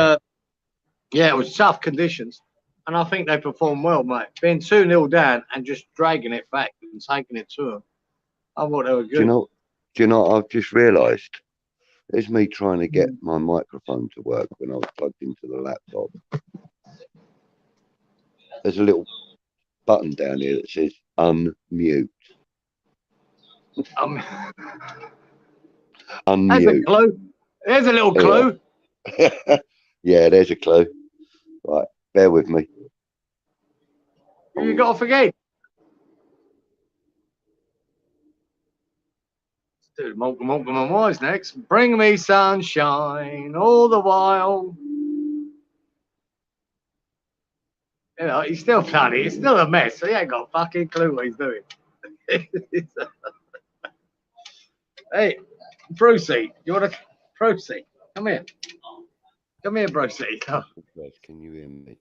it was tough conditions, and I think they performed well, mate. Being 2-0 down and just dragging it back and taking it to them. I thought they were good. Do you know what I've just realised? There's me trying to get my microphone to work when I was plugged into the laptop. There's a little button down here that says unmute. That's a Unmute. clue. There's a little clue. Yeah, there's a clue. Right, bear with me. You got to forget. Dude, Malcolm and Wise next. Bring me sunshine all the while. You know, he's still funny. He's still a mess. So he ain't got a fucking clue what he's doing. Hey, Brucey, you want to? Brucey, come here. Come here, Brucey. Oh. Can you hear me?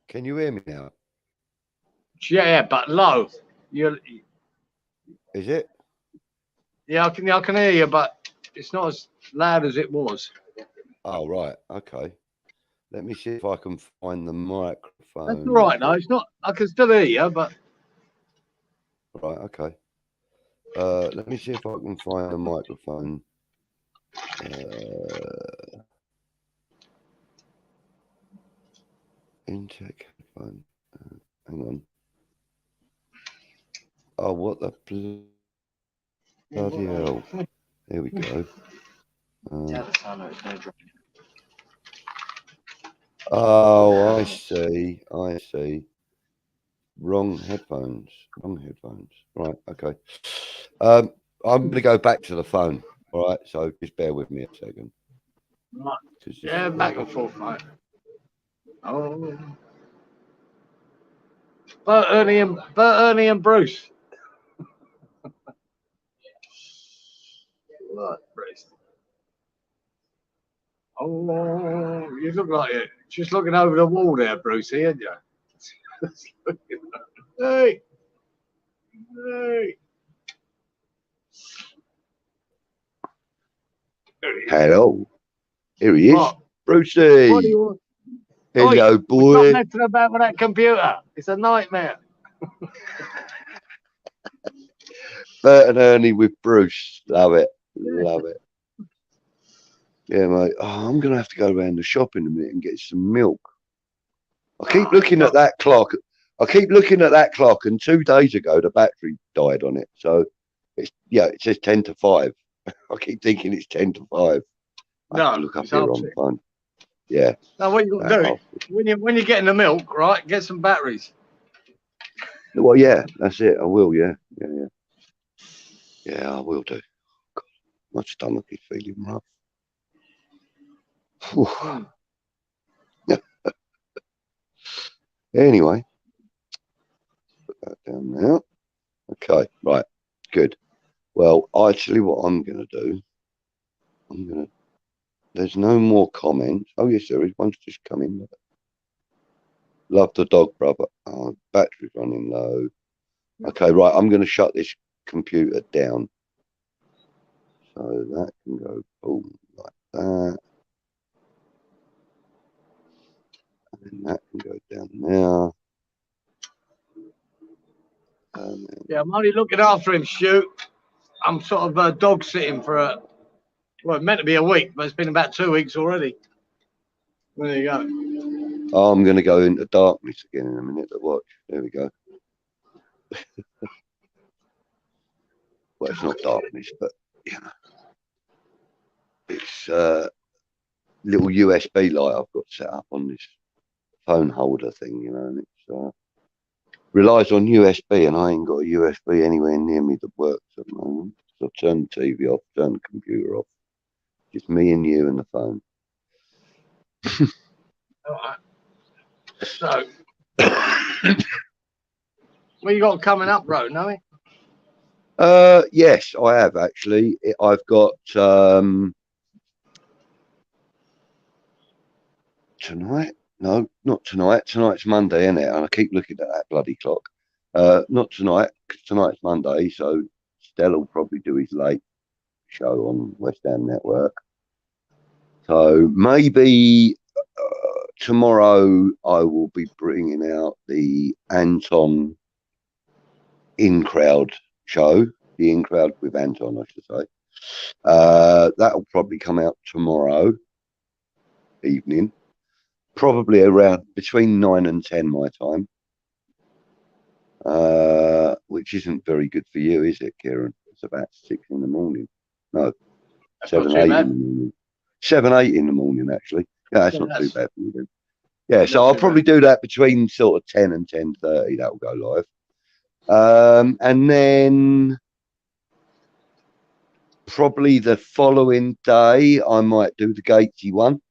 Can you hear me now? Yeah, but low. You. Is it? Yeah, I can hear you, but it's not as loud as it was. Oh, right. Okay. Let me see if I can find the microphone. That's all right, though. It's not. I can still hear you, but. Right. Okay. Let me see if I can find the microphone. Intake headphone. Hang on. Oh, what the bloody hell. There we go. Oh, I see. I see. Wrong headphones. Wrong headphones. Right. Okay. I'm going to go back to the phone. All right. So just bear with me a second. Right. Yeah, back and forth, mate. Oh. Bert, Ernie, and Bruce. Right, Bruce. Oh, you look like it. Just looking over the wall there, Brucey, aren't you? Hey. Hey. Hello. Here he is. What? Brucey. What do you want? Hello, boy. Stop messing about with that computer. It's a nightmare. Bert and Ernie with Bruce. Love it. Love it. Yeah, mate. Oh, I'm going to have to go around the shop in a minute and get some milk. I keep looking at that clock. And 2 days ago, the battery died on it. So, it says 10 to 5. I keep thinking it's 10 to 5. I have to look up here on the phone. Yeah. Now, what you got to do, when you're getting the milk, right, get some batteries. Well, yeah, that's it. I will, yeah. Yeah, I will do. God, my stomach is feeling rough. Anyway, put that down now. Okay, right, good. Well, actually, what I'm going to do, there's no more comments. Oh, yes, there is. One's just come in. Love the dog, brother. Oh, battery's running low. Okay, right, I'm going to shut this computer down. So that can go boom like that. And that can go down there. Yeah, I'm only looking after him, Stu. I'm sort of dog sitting for it's meant to be a week, but it's been about 2 weeks already. There you go. Oh, I'm going to go into darkness again in a minute to watch. There we go. Well, it's not darkness, but, you know. It's a little USB light I've got set up on this phone holder thing, you know, and it's relies on USB, and I ain't got a USB anywhere near me that works at the moment. So I've turned the TV off, turned the computer off. Just me and you and the phone. All right. So, what you got coming up, bro? Know? Yes, I have actually. I've got tonight. No, not tonight. Tonight's Monday, isn't it? And I keep looking at that bloody clock. Not tonight, because tonight's Monday. So Stella will probably do his late show on West Ham Network. So maybe tomorrow I will be bringing out the Anton In Crowd show. The In Crowd with Anton, I should say. That'll probably come out tomorrow. evening, probably around between 9 and 10 my time, which isn't very good for you, is it, Kieran? It's about 6 in the morning. No, 7, 8 in the morning. 7, 8 in the morning, actually. Yeah, that's not too bad for you then. Yeah, so I'll probably do that between sort of 10 and 10:30. That'll go live. And then probably the following day, I might do the Gatesy one.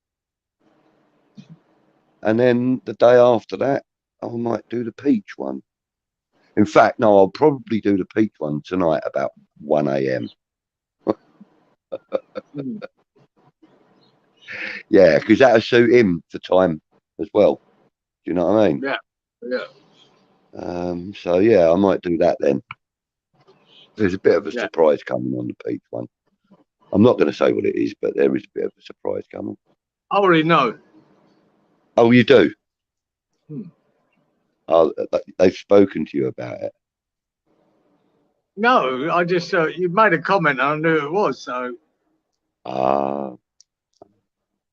And then the day after that, I might do the Peach one. In fact, no, I'll probably do the Peach one tonight about 1 a.m. Yeah, because that'll suit him for time as well. Do you know what I mean? Yeah, yeah. So yeah, I might do that then. There's a bit of a surprise coming on the Peach one. I'm not going to say what it is, but there is a bit of a surprise coming. I already know. Oh, you do? Oh, they've spoken to you about it? No, I just you made a comment and I knew it was, so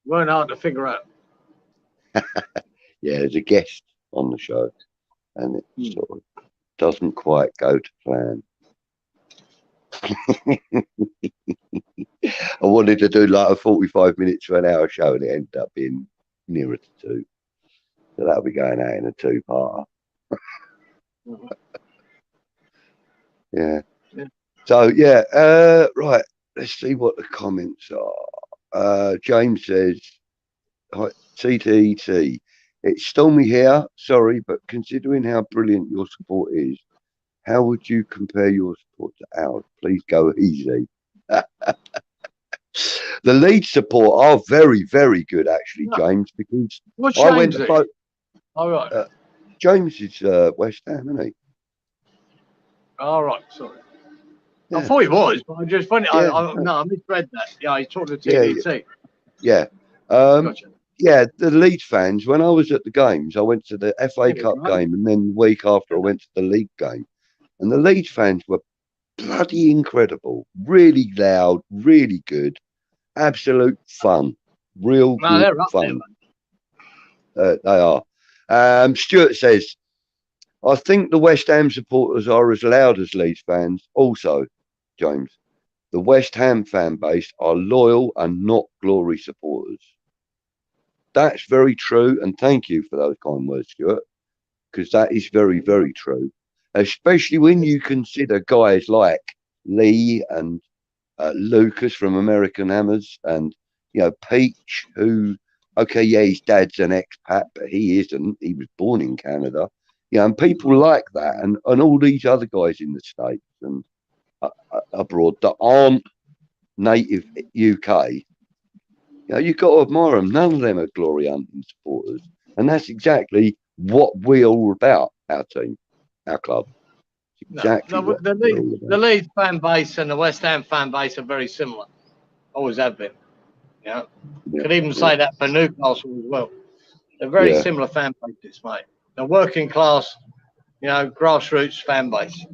weren't hard to figure out. Yeah, there's a guest on the show, and it sort of doesn't quite go to plan. I wanted to do like a 45 minutes to an hour show, and it ended up being nearer to 2. So that'll be going out in a 2-parter. Yeah. So yeah, right. Let's see what the comments are. James says, "Hi, TTT. It's stormy here. Sorry, but considering how brilliant your support is, how would you compare your support to ours? Please go easy." The lead support are very, very good, actually, James, because I went to both. All right. James is West Ham, isn't he? All right, sorry. Yeah. I thought he was, but I just funny. Yeah, I misread that. Yeah, he's talking to TDT. Yeah. Gotcha. Yeah, the Leeds fans, when I was at the games, I went to the FA Cup game, and then the week after I went to the league game. And the Leeds fans were bloody incredible. Really loud, really good. Absolute fun. Real good fun. They are. Stuart says, "I think the West Ham supporters are as loud as Leeds fans. Also, James, the West Ham fan base are loyal and not glory supporters." That's very true, and thank you for those kind words, Stuart, because that is very, very true, especially when you consider guys like Lee and Lucas from American Hammers, and Peach, who, okay, yeah, his dad's an expat, but he isn't. He was born in Canada. And people like that, and all these other guys in the States and abroad that aren't native UK. You've got to admire them. None of them are glory hunting supporters, and that's exactly what we're all about. Our team, our club. Exactly. No, the Leeds fan base and the West Ham fan base are very similar. Always have been. Yeah. Could even say that for Newcastle as well. They're very similar fan bases, mate. The working class, grassroots fan base.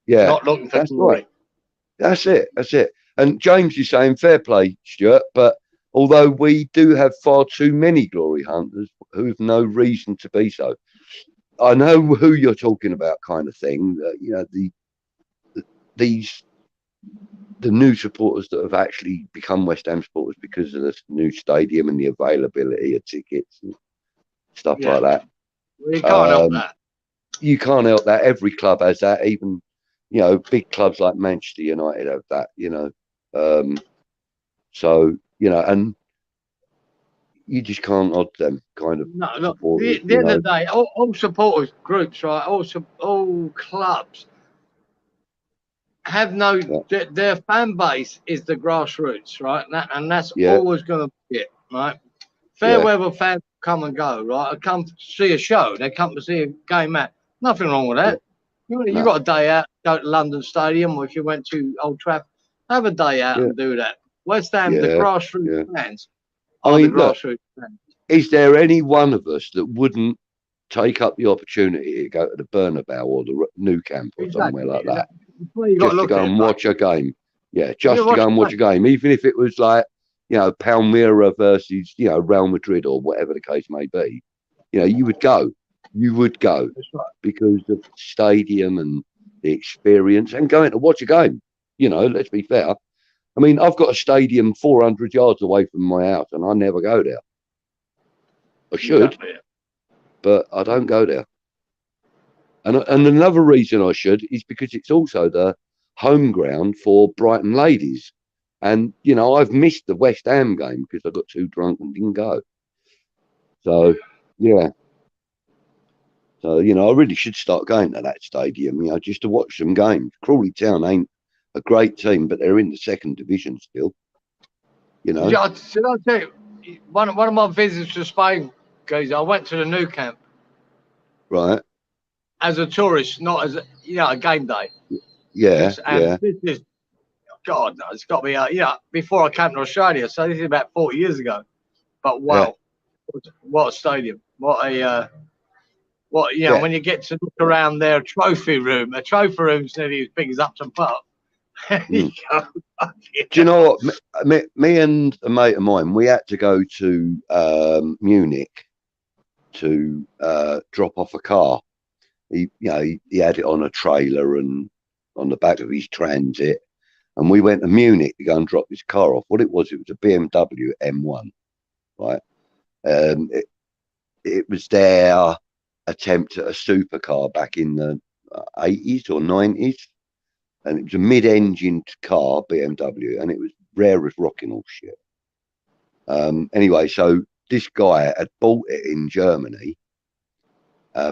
Yeah. Not looking for glory. Right. That's it. That's it. And James is saying fair play, Stuart, but although we do have far too many glory hunters who have no reason to be so. I know who you're talking about, kind of thing. The new supporters that have actually become West Ham supporters because of the new stadium and the availability of tickets and stuff like that. You can't help that. You can't help that. Every club has that. Even big clubs like Manchester United have that. So and you just can't odd them kind of. No, look. The end of the day, all supporters groups, right? All clubs have their fan base is the grassroots, right? And that's always going to be it, right? Fair weather fans come and go, right? They come to see a show. They come to see a game match. Nothing wrong with that. You got a day out, go to London Stadium, or if you went to Old Trafford, have a day out and do that. West Ham, the grassroots fans. I mean, look, is there any one of us that wouldn't take up the opportunity to go to the Bernabeu or the Nou Camp or somewhere like that? Just to go and watch a game. Yeah, just to go and watch a game. Even if it was like, you know, Palmyra versus, you know, Real Madrid or whatever the case may be, you know, you would go. You would go because of the stadium and the experience and going to watch a game. You know, let's be fair. I mean, I've got a stadium 400 yards away from my house and I never go there. I should, but I don't go there. And another reason I should is because it's also the home ground for Brighton Ladies. And, you know, I've missed the West Ham game because I got too drunk and didn't go. So, yeah. So, you know, I really should start going to that stadium, you know, just to watch some games. Crawley Town ain't a great team, but they're in the second division still, you know. Yeah, should I tell you, one of my visits to Spain, guys, I went to the Nou Camp. Right. As a tourist, not as, you know, a game day. Yeah, and this is, God, it's got me, you know, before I came to Australia, so this is about 40 years ago. But wow, what a stadium. What, you know, when you get to look around their trophy room, a trophy room's nearly as big as Upton Park. You go, Do you know what? Me and a mate of mine, we had to go to Munich to drop off a car. He had it on a trailer and on the back of his Transit, and we went to Munich to go and drop his car off. What it was a BMW M1, right? It was their attempt at a supercar back in the 80s or 90s, and it was a mid-engined car, BMW, and it was rare as rocking all shit. Anyway, so this guy had bought it in Germany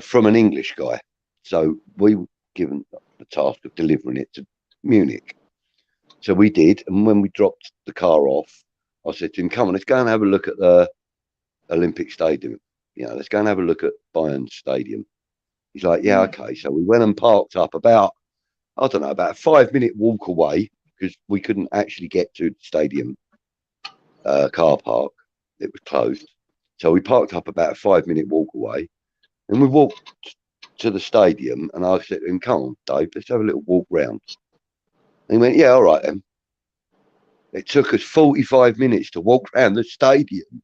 from an English guy. So we were given the task of delivering it to Munich. So we did, and when we dropped the car off, I said to him, come on, let's go and have a look at the Olympic Stadium. You know, let's go and have a look at Bayern Stadium. He's like, yeah, okay. So we went and parked up about, I don't know, about a 5-minute walk away because we couldn't actually get to the stadium car park. It was closed. So we parked up about a 5-minute walk away, and we walked to the stadium, and I said to him, come on, Dave, let's have a little walk round. And he went, yeah, all right then. It took us 45 minutes to walk around the stadium.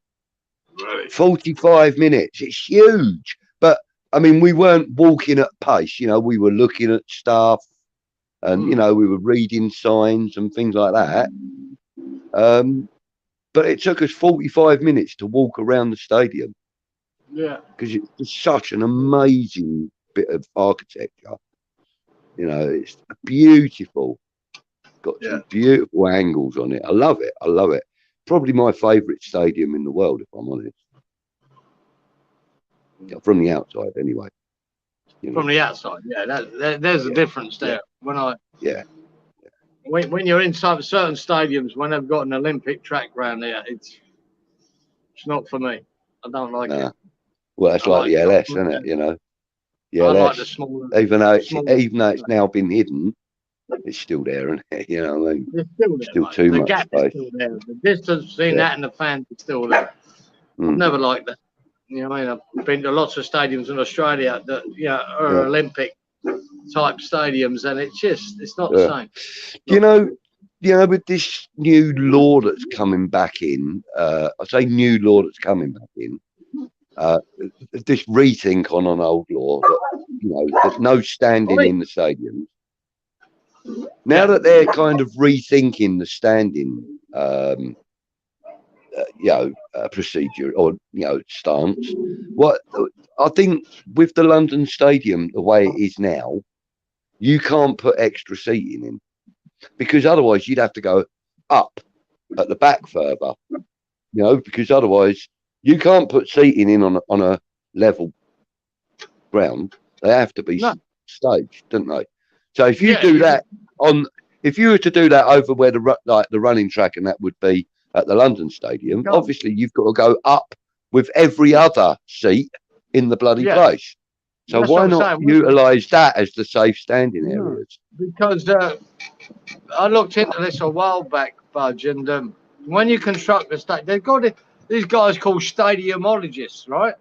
Right. 45 minutes. It's huge. But, I mean, we weren't walking at pace. You know, we were looking at stuff and, you know, we were reading signs and things like that. But it took us 45 minutes to walk around the stadium. Yeah. Because it's such an amazing bit of architecture. You know, it's beautiful. Got some beautiful angles on it. I love it. I love it. Probably my favourite stadium in the world, if I'm honest. Yeah, from the outside, anyway. You know? From the outside, yeah. There's a difference there. When you're in certain stadiums, when they've got an Olympic track around there, it's not for me. I don't like it. Well, it's like the LS, isn't it? You know, the LS. Like the smaller, even though it's now been hidden, it's still there, isn't it? You know what I mean? It's still there, too the much gap space. is still there. The distance between that and the fans is still there. I've never liked that. You know what I mean? I've been to lots of stadiums in Australia that are Olympic type stadiums, and it's not the same. You know, with this new law that's coming back in, I say new law that's coming back in, this rethink on an old law that, you know, there's no standing in the stadium. Now that they're kind of rethinking the standing, procedure or stance, what I think with the London Stadium the way it is now, you can't put extra seating in because otherwise you'd have to go up at the back further, because otherwise you can't put seating in on a level ground. They have to be staged, don't they? So if you do that if you were to do that over where the running track and that would be at the London Stadium, obviously you've got to go up with every other seat in the bloody place. So why not utilise that as the safe standing areas? Because I looked into this a while back, Budge, and when you construct the stadium, they've got these guys called stadiumologists, right?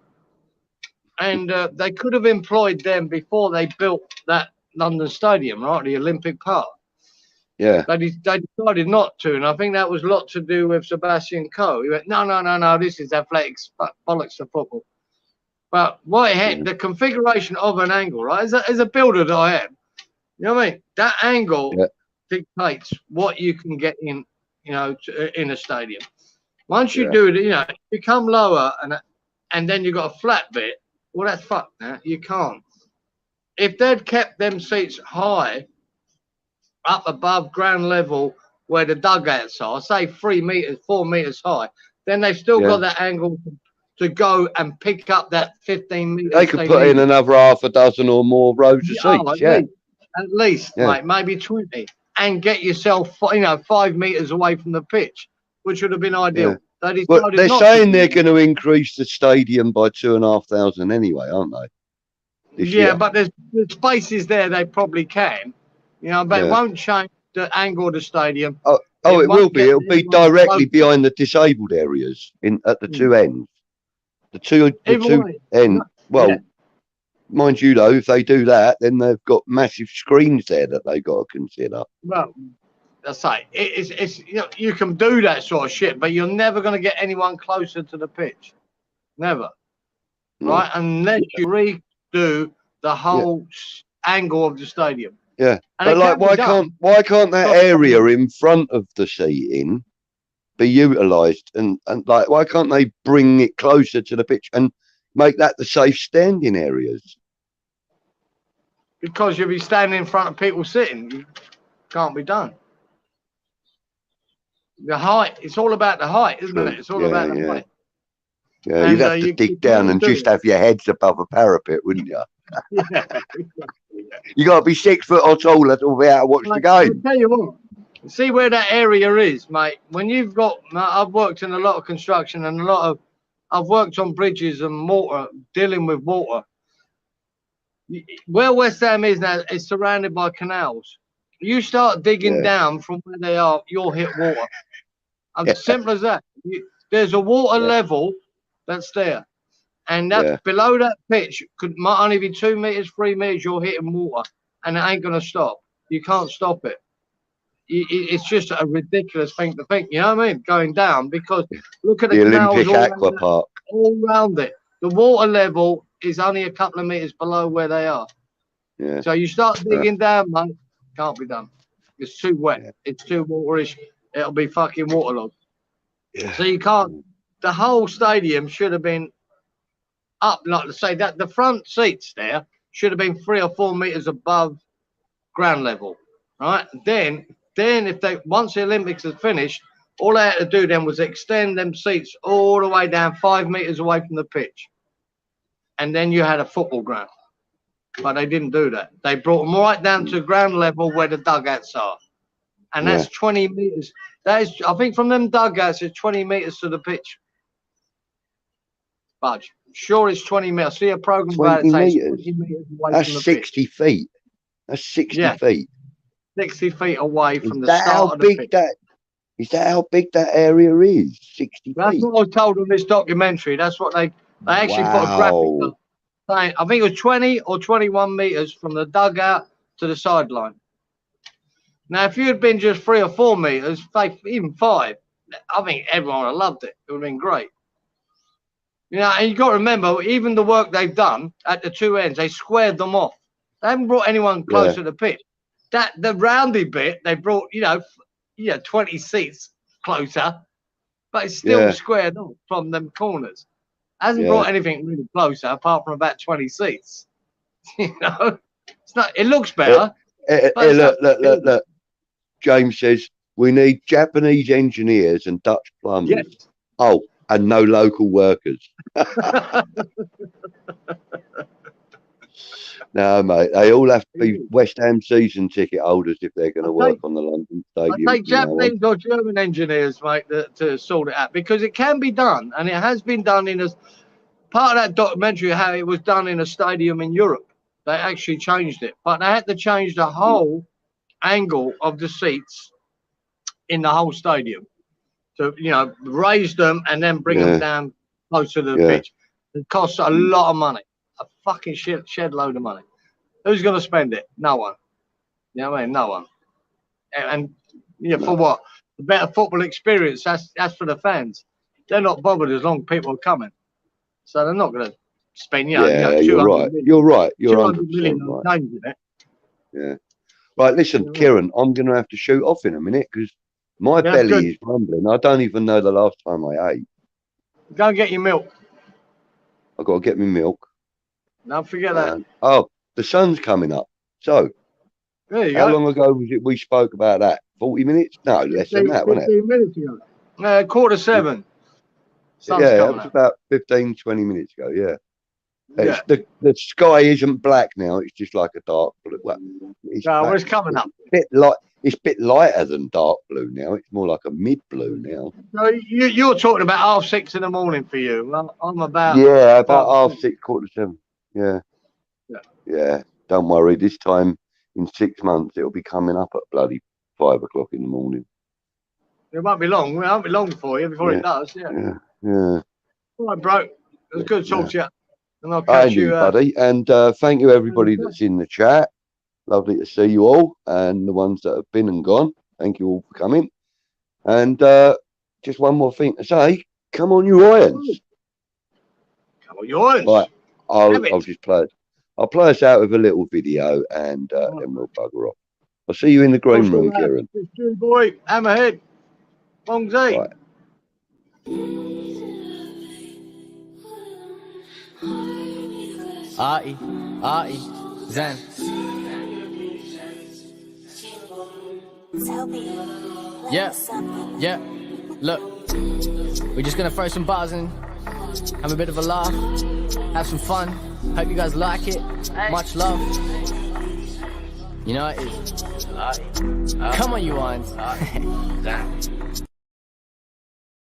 And they could have employed them before they built that London Stadium, right, the Olympic Park. Yeah. They decided not to, and I think that was a lot to do with Sebastian Coe. He went, no, this is athletics, bollocks to football. But what it had, the configuration of an angle, right? As a builder that I am, you know what I mean? That angle dictates what you can get in, you know, in a stadium. Once you do it, you know, you come lower and then you've got a flat bit. Well, that's fucked now. You can't. If they'd kept them seats high, up above ground level where the dugouts are, say 3 meters, 4 meters high, then they've still got that angle to go and pick up that 15 meters. They could put in another half a dozen or more rows of seats. At least, mate, maybe 20, and get yourself, you know, 5 meters away from the pitch, which would have been ideal. But they're saying they're going to increase the stadium by 2,500 anyway, aren't they? Yeah, but there's spaces there they probably can, you know, but it won't change the angle of the stadium. Oh, it will be. It'll be directly behind the disabled areas at the two ends. The two ends. Well, mind you, though, if they do that, then they've got massive screens there that they've got to consider. Well, that's right. It's you know, you can do that sort of shit, but you're never going to get anyone closer to the pitch. Never. Right? Unless you redo the whole angle of the stadium. Yeah. And but like, why can't that area in front of the seating be utilised? And like, why can't they bring it closer to the pitch and make that the safe standing areas? Because you'll be standing in front of people sitting. It can't be done. The height, it's all about the height, isn't it? It's all about the height. Yeah, and, you'd have to dig down and just have your heads above a parapet, wouldn't you? You got to be 6 foot or taller to be able to watch the game. I'll tell you what, see where that area is, mate. When you've got, I've worked in a lot of construction and I've worked on bridges and water, dealing with water. Where West Ham is now is surrounded by canals. You start digging down from where they are, you'll hit water. As simple as that. There's a water level that's there. And that below that pitch might only be 2 meters, 3 meters, you're hitting water. And it ain't going to stop. You can't stop it. It's just a ridiculous thing to think, you know what I mean? Going down, because look at the Olympic Aqua Park. All around it. The water level is only a couple of meters below where they are. Yeah. So you start digging down, mate, can't be done. It's too wet. It's too waterish. It'll be fucking waterlogged. Yeah. So you can't. The whole stadium should have been up, like to say that the front seats there should have been 3 or 4 meters above ground level, right? Then if they, once the Olympics is finished, all they had to do then was extend them seats all the way down 5 meters away from the pitch, and then you had a football ground. But they didn't do that. They brought them right down to ground level where the dugouts are, and that's 20 meters. That is, I think, from them dugouts, it's 20 meters to the pitch. Budge, sure, it's 20 meters. I see a program about it saying 20 meters away that's from the 60 pitch. feet. That's 60 feet. 60 feet away from the start of the pitch. Is that how big that area is? 60 That's feet. what I was told in this documentary. That's what they actually put a graphic up saying, I think it was 20 or 21 meters from the dugout to the sideline. Now, if you had been just 3 or 4 meters, even 5, I think everyone would have loved it. It would have been great. You know, and you've got to remember, even the work they've done at the two ends, they squared them off. They haven't brought anyone close to the pitch. The roundy bit, they brought, 20 seats closer, but it's still squared off from them corners. Hasn't brought anything really closer apart from about 20 seats. You know, it's not. It looks better. Look. James says we need Japanese engineers and Dutch plumbers. Yes. Oh, and no local workers. No, mate. They all have to be West Ham season ticket holders if they're going to work on the London Stadium. I take Japanese or German engineers, mate, to sort it out, because it can be done, and it has been done in a part of that documentary. How it was done in a stadium in Europe, they actually changed it, but they had to change the whole angle of the seats in the whole stadium. So, raise them and then bring them down closer to the pitch. It costs a lot of money, a fucking shed load of money. Who's going to spend it? No one. You know what I mean? No one. and yeah, for what? A better football experience. That's for the fans. They're not bothered as long as people are coming, so they're not going to spend. Yeah, you're right. You're right. You're 100% right. Yeah. Right, listen, Kieran, I'm going to have to shoot off in a minute because my belly is rumbling. I don't even know the last time I ate. Go and get your milk. I've got to get my milk. Don't forget that. Oh, the sun's coming up. So, there you how go. long ago was it we spoke about that? 40 minutes? No, less than that, wasn't it? 15 minutes ago. 7:15. Yeah, it was about 15, 20 minutes ago, yeah. The sky isn't black now, it's just like a dark blue. Well, it's coming up. It's a bit lighter than dark blue now. It's more like a mid blue now. So you're talking about 6:30 in the morning for you. I'm about about 6:30, 7:15. Yeah. Don't worry. This time in 6 months, it'll be coming up at bloody 5 o'clock in the morning. It won't be long. It won't be long for you before it does. Yeah. All right, bro. It was good to talk to you. And I'll catch you, buddy. And thank you, everybody that's in the chat. Lovely to see you all, and the ones that have been and gone. Thank you all for coming. And just one more thing to say. Come on, you irons. Come on, you irons. Right, I'll just play it. I'll play us out with a little video, and then we'll bugger off. I'll see you in the green room, Kieran. Boy, hammerhead. Long day. Right. Artie, Zen. Yeah. Look, we're just gonna throw some bars in, have a bit of a laugh, have some fun. Hope you guys like it. Much love. You know it is. Come on, you irons.